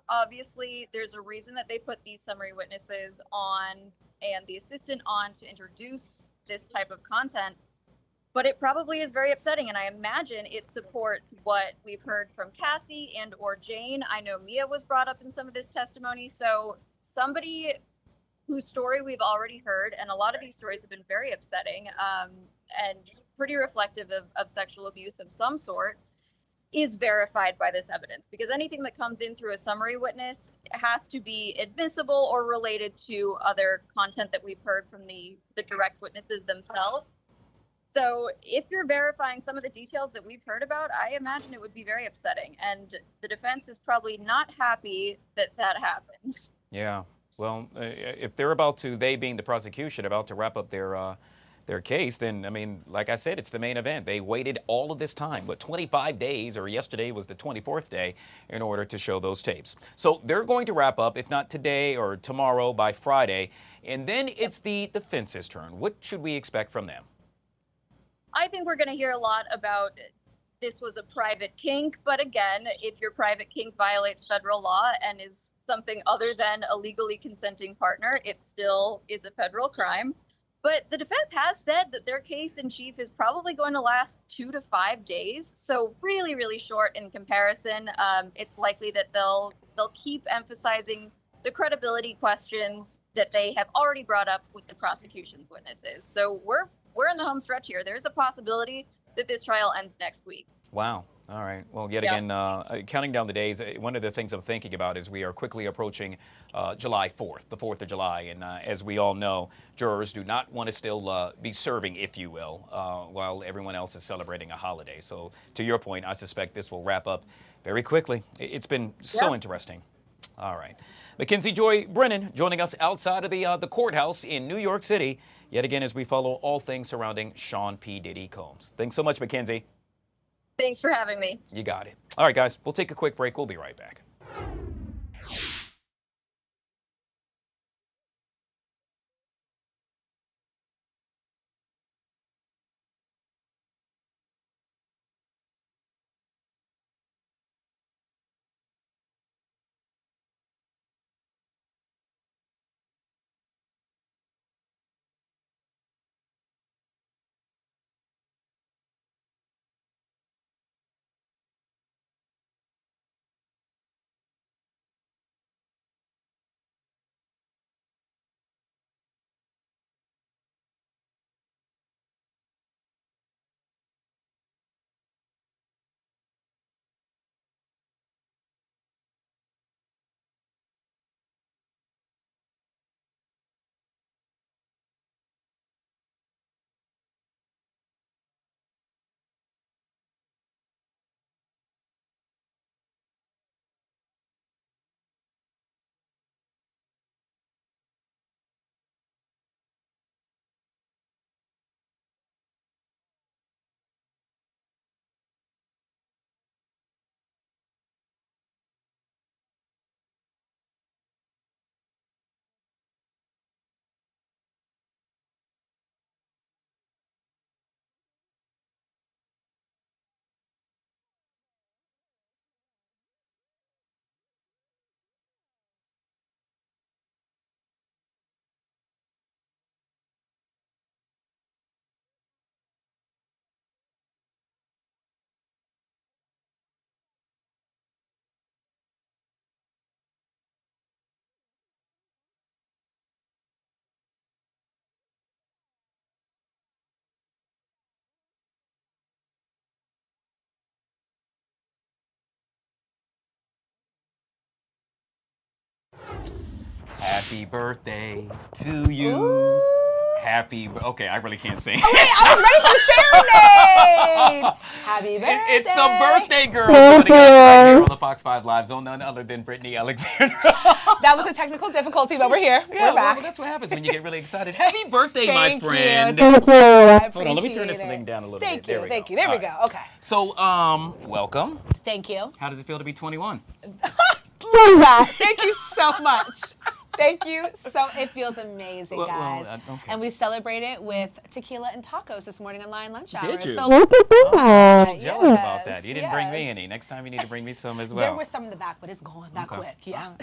Obviously, there's a reason that they put these summary witnesses on and the assistant on to introduce this type of content, but it probably is very upsetting, and I imagine it supports what we've heard from Cassie and or Jane. I know Mia was brought up in some of this testimony, so somebody whose story we've already heard, and a lot of these stories have been very upsetting and pretty reflective of sexual abuse of some sort, is verified by this evidence, because anything that comes in through a summary witness has to be admissible or related to other content that we've heard from the direct witnesses themselves. So if you're verifying some of the details that we've heard about, I imagine it would be very upsetting, and the defense is probably not happy that that happened. Yeah. Well, if they're about to, they being the prosecution, about to wrap up their case, then, I mean, like I said, it's the main event. They waited all of this time, 25 days, or yesterday was the 24th day, in order to show those tapes. So they're going to wrap up, if not today or tomorrow, by Friday, and then it's the defense's turn. What should we expect from them? I think we're going to hear a lot about this was a private kink, but again, if your private kink violates federal law and is something other than a legally consenting partner, it still is a federal crime. But the defense has said that their case in chief is probably going to last 2 to 5 days, so really, really short in comparison. It's likely that they'll keep emphasizing the credibility questions that they have already brought up with the prosecution's witnesses. So we're in the home stretch here. There's a possibility that this trial ends next week. Wow. All right. Well, yet again, counting down the days, one of the things I'm thinking about is we are quickly approaching July 4th, the 4th of July. And as we all know, jurors do not want to still be serving, if you will, while everyone else is celebrating a holiday. So to your point, I suspect this will wrap up very quickly. It's been so interesting. All right. Mackenzie Joy Brennan joining us outside of the courthouse in New York City, yet again, as we follow all things surrounding Sean P. Diddy Combs. Thanks so much, Mackenzie. Thanks for having me. You got it. All right, guys, we'll take a quick break. We'll be right back. Happy birthday to you. Ooh. Happy. Okay, I really can't sing. Oh, wait, I was ready for the serenade. Happy birthday. It's the birthday girl. Coming right here on the Fox 5 Live Zone, none other than Brittany Alexander. That was a technical difficulty, but we're here. Yeah, we're back. Well, that's what happens when you get really excited. Happy birthday, Thank my friend. You. Thank you. I Hold on, let me turn this appreciate thing down a little Thank bit. you. Thank you. There we go. Okay. So, welcome. Thank you. How does it feel to be 21? Love that. Thank you so much. Thank you. So it feels amazing, guys. Okay. And we celebrated with tequila and tacos this morning on Lion Lunch Hour. Did you? So look at that. I'm jealous about that. You didn't bring me any. Next time you need to bring me some as well. There was some in the back, but it's going that quick. Yeah.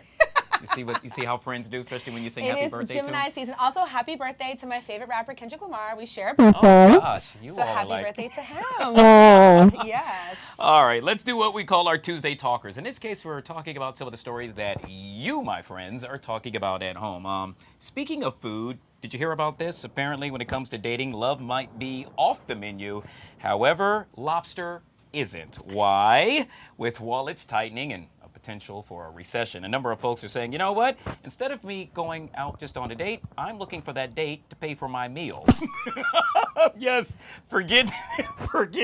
You see how friends do, especially when you sing It happy is birthday Gemini to season. Also, happy birthday to my favorite rapper, Kendrick Lamar. We share a birthday. Oh gosh, you so all happy are like... birthday to him. Yes. All right, let's do what we call our Tuesday Talkers. In this case, we're talking about some of the stories that you, my friends, are talking about at home. Speaking of food, did you hear about this? Apparently, when it comes to dating, love might be off the menu. However, lobster isn't. Why? With wallets tightening and potential for a recession, a number of folks are saying, you know what? Instead of me going out just on a date, I'm looking for that date to pay for my meals. Yes, forget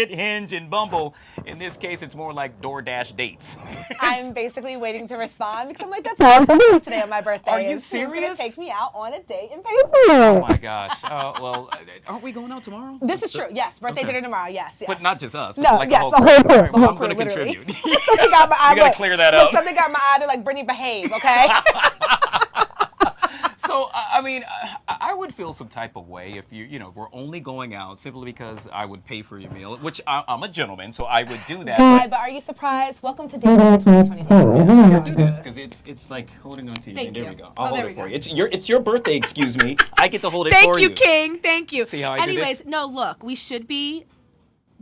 Hinge and Bumble. In this case, it's more like DoorDash dates. I'm basically waiting to respond because I'm like, that's all I'm doing today on my birthday. Are you Who's serious? gonna take me out on a date and pay for it? Oh my gosh. Well, aren't we going out tomorrow? This is true. Yes, birthday dinner tomorrow. Yes. But not just us. No, like yes, the whole crew. the whole I'm crew, going to literally. contribute. Something got my eye. You got to clear that up. Something got my eye. They're like, Brittany, behave, okay? So, I mean, I would feel some type of way if we're only going out simply because I would pay for your meal, which I'm a gentleman, so I would do that. But are you surprised? Welcome to dating in 2024. Yeah, do this because it's like holding on to you. Thank There you. we go. I'll hold there it we for go. you. It's your birthday. Excuse me. I get to hold it Thank for you, you. King. Thank you. See how I do Anyways, this? no, look, we should be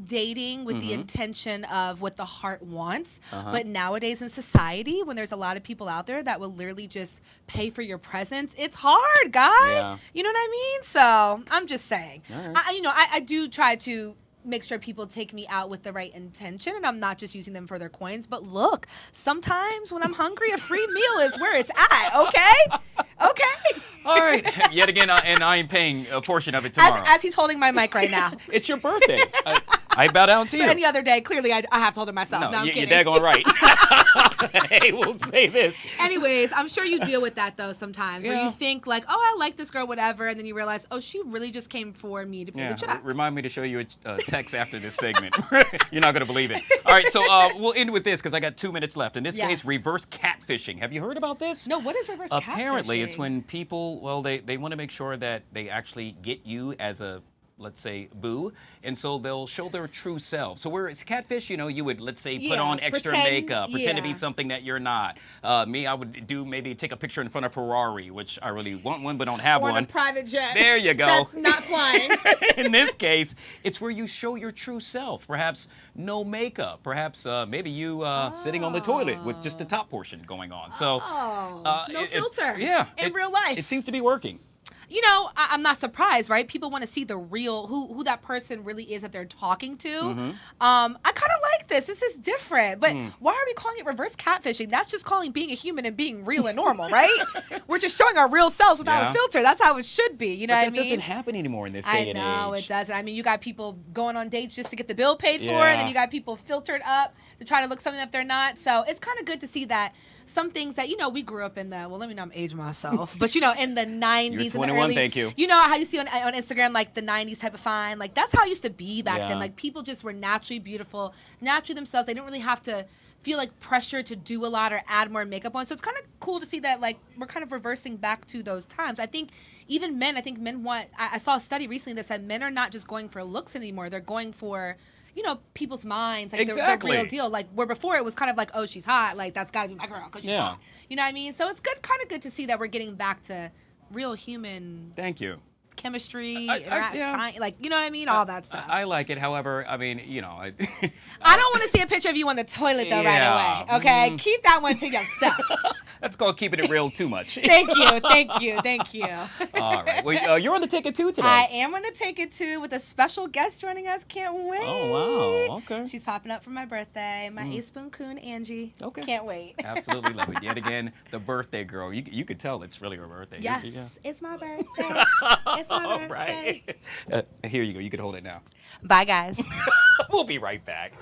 dating with the Mhm. intention of what the heart wants. Uh-huh. But nowadays in society, when there's a lot of people out there that will literally just pay for your presence, it's hard, guy. Yeah. You know what I mean? So I'm just saying. All right. I do try to make sure people take me out with the right intention and I'm not just using them for their coins. But look, sometimes when I'm hungry, a free meal is where it's at, okay? Okay. All right. Yet again, and I am paying a portion of it tomorrow. As he's holding my mic right now. It's your birthday. I bow down to So you. any other day, clearly I have to hold it myself. No, I'm you're kidding. daggone right. Hey, we'll say this. Anyways, I'm sure you deal with that though sometimes, where Yeah. you think like, oh, I like this girl, whatever, and then you realize, oh, she really just came for me to pay the check. Remind me to show you a text after this segment. You're not going to believe it. All right, so we'll end with this because I got 2 minutes left. In this case, reverse catfishing. Have you heard about this? No, what is reverse catfishing? Apparently, it's when people, well, they want to make sure that they actually get you as a, let's say, boo, and so they'll show their true self. So where it's catfish, you would, let's say, put on extra makeup, pretend to be something that you're not. Me, I would maybe take a picture in front of Ferrari, which I really want one but don't have Or one. a private jet. There you go. That's not flying. In this case, it's where you show your true self. Perhaps no makeup. Perhaps maybe you sitting on the toilet with just the top portion going on. So no filter. Yeah. In real life. It seems to be working. You know, I'm not surprised, right? People want to see the real, who that person really is that they're talking to. Mhm. I kind of like this. This is different. But why are we calling it reverse catfishing? That's just calling being a human and being real and normal, right? We're just showing our real selves without Yeah. a filter. That's how it should be. You know But what I that mean? doesn't happen anymore in this day I and know age. it doesn't. I mean, you got people going on dates just to get the bill paid for, and Yeah. then you got people filtered up to try to look something that they're not. So it's kind of good to see that some things that, we grew up in the, well, let me not age myself, but, in the 90s. You're and 21, the early, thank you. You know how you see on Instagram, like the 90s type of fine? Like, that's how it used to be back Yeah. then. Like, people just were naturally beautiful, naturally themselves. They didn't really have to feel like pressure to do a lot or add more makeup on. So it's kind of cool to see that, like, we're kind of reversing back to those times. I think even men want, I saw a study recently that said men are not just going for looks anymore. They're going for, people's minds, like the real deal. Like, where before it was kind of like, oh, she's hot, like that's got to be my girl because she's hot. You know what I mean? So it's kind of good to see that we're getting back to real human. Thank you. Chemistry, yeah. science, like, you know what I mean? All that stuff. I like it. However, I mean, I don't want to see a picture of you on the toilet though right away. Okay, keep that one to yourself. That's called keeping it real too much. Thank you, thank you, thank you. All right. Well, you're on the ticket too today. I am on the ticket too with a special guest joining us. Can't wait. Oh, wow. Okay. She's popping up for my birthday. My ace spoon coon, Angie. Okay. Can't wait. Absolutely love it. Yet again, the birthday girl. You could tell it's really her birthday. Yes, it's my birthday. It's my All birthday. right. Here you go. You can hold it now. Bye, guys. We'll be right back.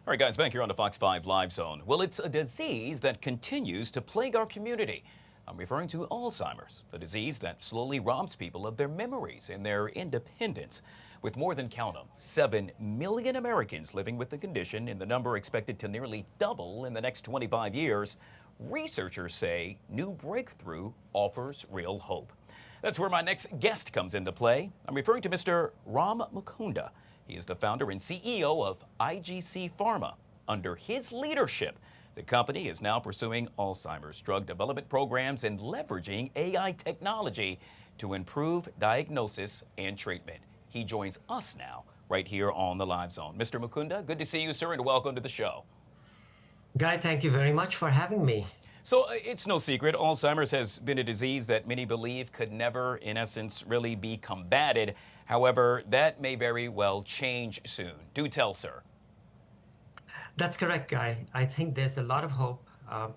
All right, guys, back here on the Fox 5 Live Zone. Well, it's a disease that continues to plague our community. I'm referring to Alzheimer's, a disease that slowly robs people of their memories and their independence. With more than, count them, 7 million Americans living with the condition and the number expected to nearly double in the next 25 years, researchers say new breakthrough offers real hope. That's where my next guest comes into play. I'm referring to Mr. Ram Mukunda. He is the founder and CEO of IGC Pharma. Under his leadership, the company is now pursuing Alzheimer's drug development programs and leveraging AI technology to improve diagnosis and treatment. He joins us now right here on the Live Zone. Mr. Mukunda, good to see you, sir, and welcome to the show. Guy, thank you very much for having me. So it's no secret, Alzheimer's has been a disease that many believe could never, in essence, really be combated. However, that may very well change soon. Do tell, sir. That's correct, Guy. I think there's a lot of hope.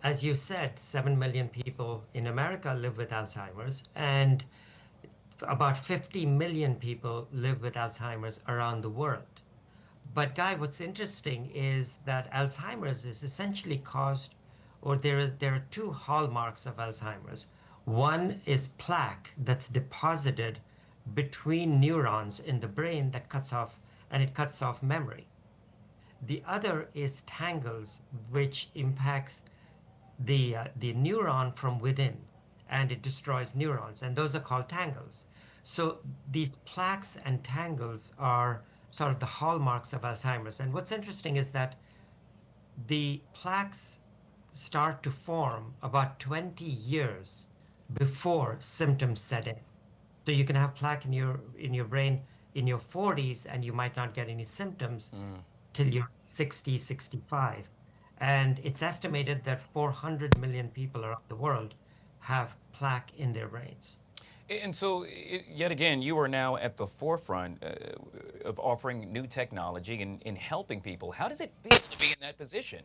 As you said, 7 million people in America live with Alzheimer's, and about 50 million people live with Alzheimer's around the world. But Guy, what's interesting is that Alzheimer's is essentially caused, or there are two hallmarks of Alzheimer's. One is plaque that's deposited between neurons in the brain that cuts off memory. The other is tangles, which impacts the neuron from within, and it destroys neurons, and those are called tangles. So these plaques and tangles are sort of the hallmarks of Alzheimer's. And what's interesting is that the plaques start to form about 20 years before symptoms set in. So you can have plaque in your brain in your 40s, and you might not get any symptoms till you're 60, 65. And it's estimated that 400 million people around the world have plaque in their brains. And so, yet again, you are now at the forefront of offering new technology and helping people. How does it feel to be in that position?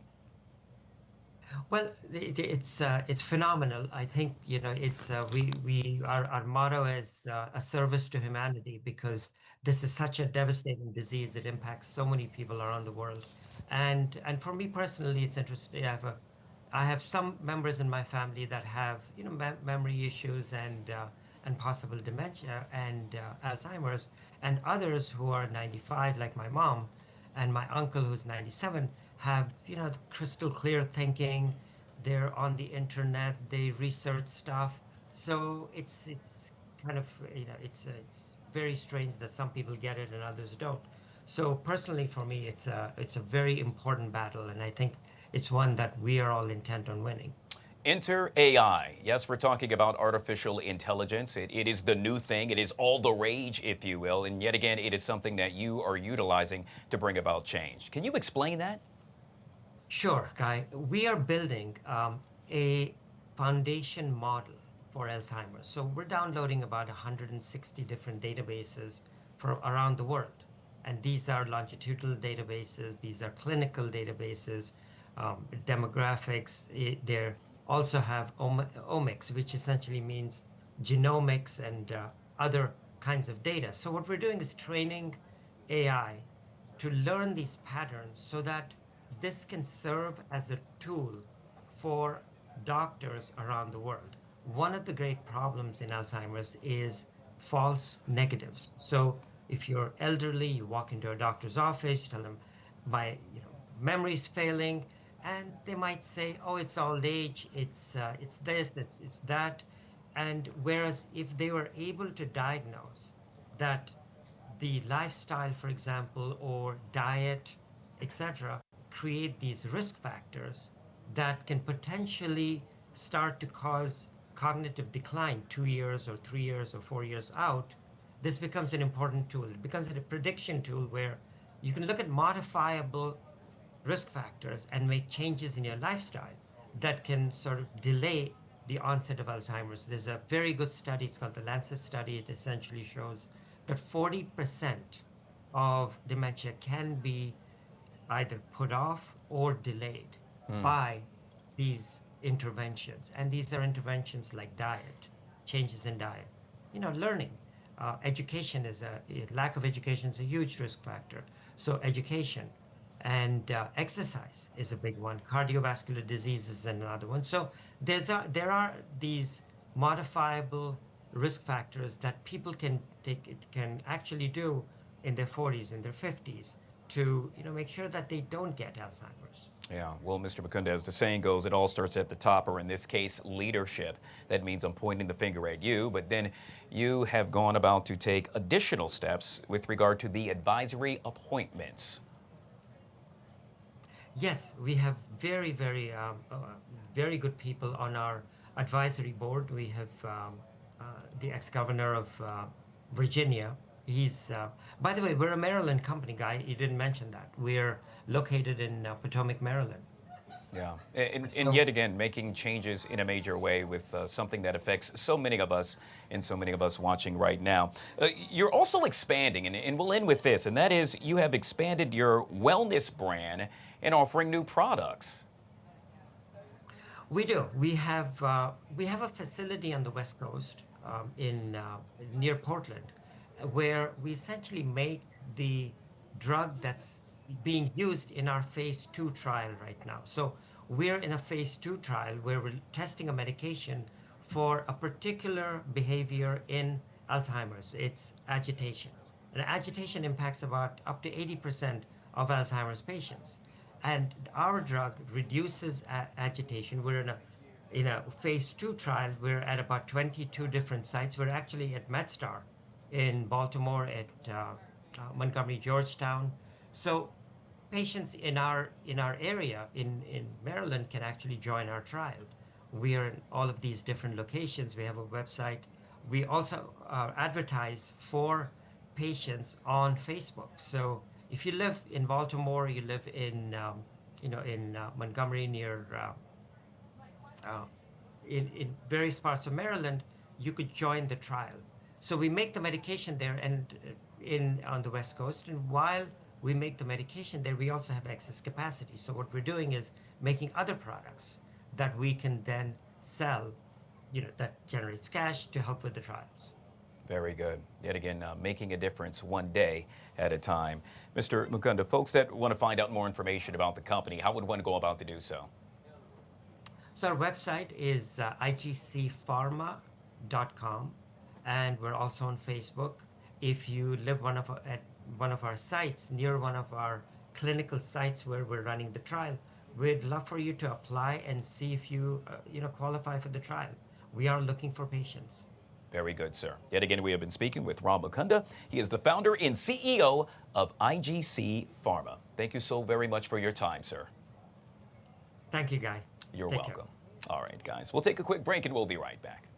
Well, it's phenomenal. I think it's our motto is a service to humanity because this is such a devastating disease. It impacts so many people around the world, and for me personally, it's interesting. I have some members in my family that have memory issues and possible dementia and Alzheimer's, and others who are 95, like my mom, and my uncle who's 97 have crystal clear thinking. They're on the internet, they research stuff. So it's kind of it's very strange that some people get it and others don't. So personally for me it's a very important battle, and I think it's one that we are all intent on winning. Enter AI. Yes, we're talking about artificial intelligence. It is the new thing. It is all the rage, if you will. And yet again, it is something that you are utilizing to bring about change. Can you explain that? Sure, Guy. We are building a foundation model for Alzheimer's. So we're downloading about 160 different databases from around the world. And these are longitudinal databases, these are clinical databases, demographics. They also have omics, which essentially means genomics and other kinds of data. So what we're doing is training AI to learn these patterns so that this can serve as a tool for doctors around the world. One of the great problems in Alzheimer's is false negatives. So if you're elderly, you walk into a doctor's office, tell them my memory's failing, and they might say, oh, it's old age, it's this, it's that. And whereas if they were able to diagnose that the lifestyle, for example, or diet, etc., create these risk factors that can potentially start to cause cognitive decline 2 years or 3 years or 4 years out, this becomes an important tool. It becomes a prediction tool where you can look at modifiable risk factors and make changes in your lifestyle that can sort of delay the onset of Alzheimer's. There's a very good study, it's called the Lancet study. It essentially shows that 40% of dementia can be either put off or delayed by these interventions. And these are interventions like diet, changes in diet, learning. Education is a lack of education is a huge risk factor. So education and exercise is a big one. Cardiovascular disease is another one. So there are these modifiable risk factors that people can actually do in their 40s, in their 50s, to make sure that they don't get Alzheimer's. Yeah, well, Mr. Mukunda, as the saying goes, it all starts at the top, or in this case, leadership. That means I'm pointing the finger at you, but then you have gone about to take additional steps with regard to the advisory appointments. Yes, we have very, very, very good people on our advisory board. We have the ex-governor of Virginia. He's, by the way, we're a Maryland company, Guy. You didn't mention that. We're located in Potomac, Maryland. Yeah, and yet again, making changes in a major way with something that affects so many of us and so many of us watching right now. You're also expanding, and we'll end with this, and that is you have expanded your wellness brand and offering new products. We do. We have a facility on the West Coast in near Portland, where we essentially make the drug that's being used in our phase 2 trial right now. So we're in a phase 2 trial where we're testing a medication for a particular behavior in Alzheimer's. It's agitation. And agitation impacts about up to 80% of Alzheimer's patients. And our drug reduces agitation. We're in a phase 2 trial. We're at about 22 different sites. We're actually at MedStar in Baltimore, at Montgomery, Georgetown. So patients in our area in Maryland can actually join our trial. We are in all of these different locations. We have a website. We also advertise for patients on Facebook. So if you live in Baltimore, you live in Montgomery, near in various parts of Maryland, you could join the trial. So we make the medication there and on the West Coast, and while we make the medication there, we also have excess capacity. So what we're doing is making other products. that we can then sell, that generates cash to help with the trials. Very good. Yet again, making a difference one day at a time. Mr. Mukunda, folks that want to find out more information about the company, how would one go about to do so? So our website is igcpharma.com, and we're also on Facebook. If you live at one of our sites, near one of our clinical sites where we're running the trial, we'd love for you to apply and see if you qualify for the trial. We are looking for patients. Very good, sir. Yet again, we have been speaking with Rob Mukunda. He is the founder and CEO of IGC Pharma. Thank you so very much for your time, sir. Thank you, Guy. You're Take welcome. care. All right, guys. We'll take a quick break and we'll be right back.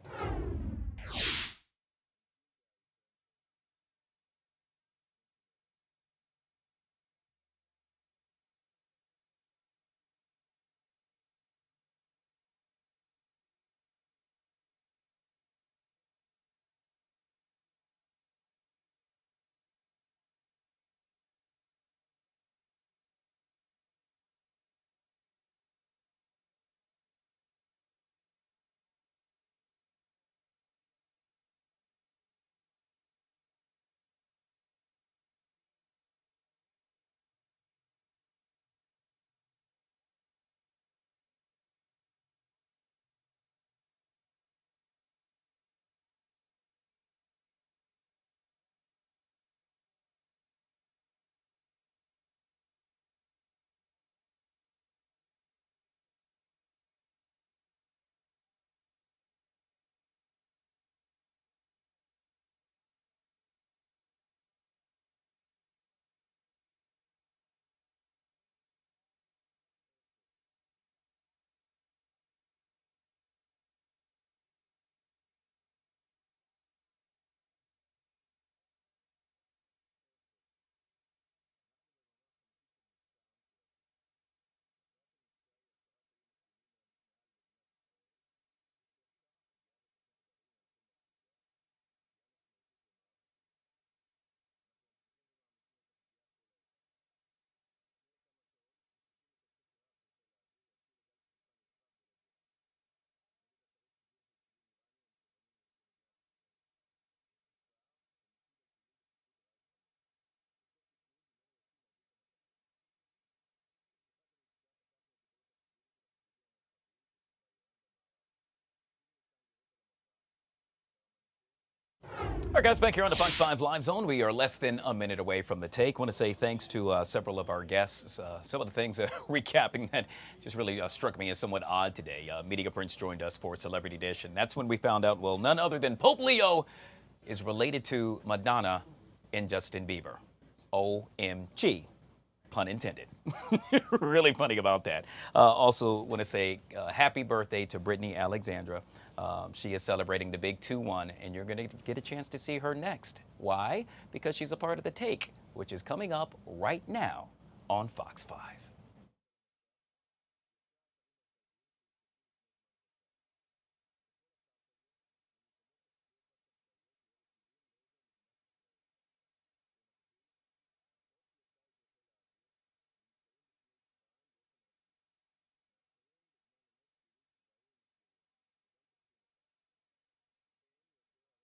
All right, guys, back here on the Fox 5 Live Zone. We are less than a minute away from the take. I want to say thanks to several of our guests. Some of the things recapping that just really struck me as somewhat odd today. Media Prince joined us for Celebrity Dish, and that's when we found out, well, none other than Pope Leo is related to Madonna and Justin Bieber. OMG. Pun intended. Really funny about that. Also want to say happy birthday to Brittany Alexandra. She is celebrating the big 2-1, and you're going to get a chance to see her next. Why? Because she's a part of The Take, which is coming up right now on Fox 5.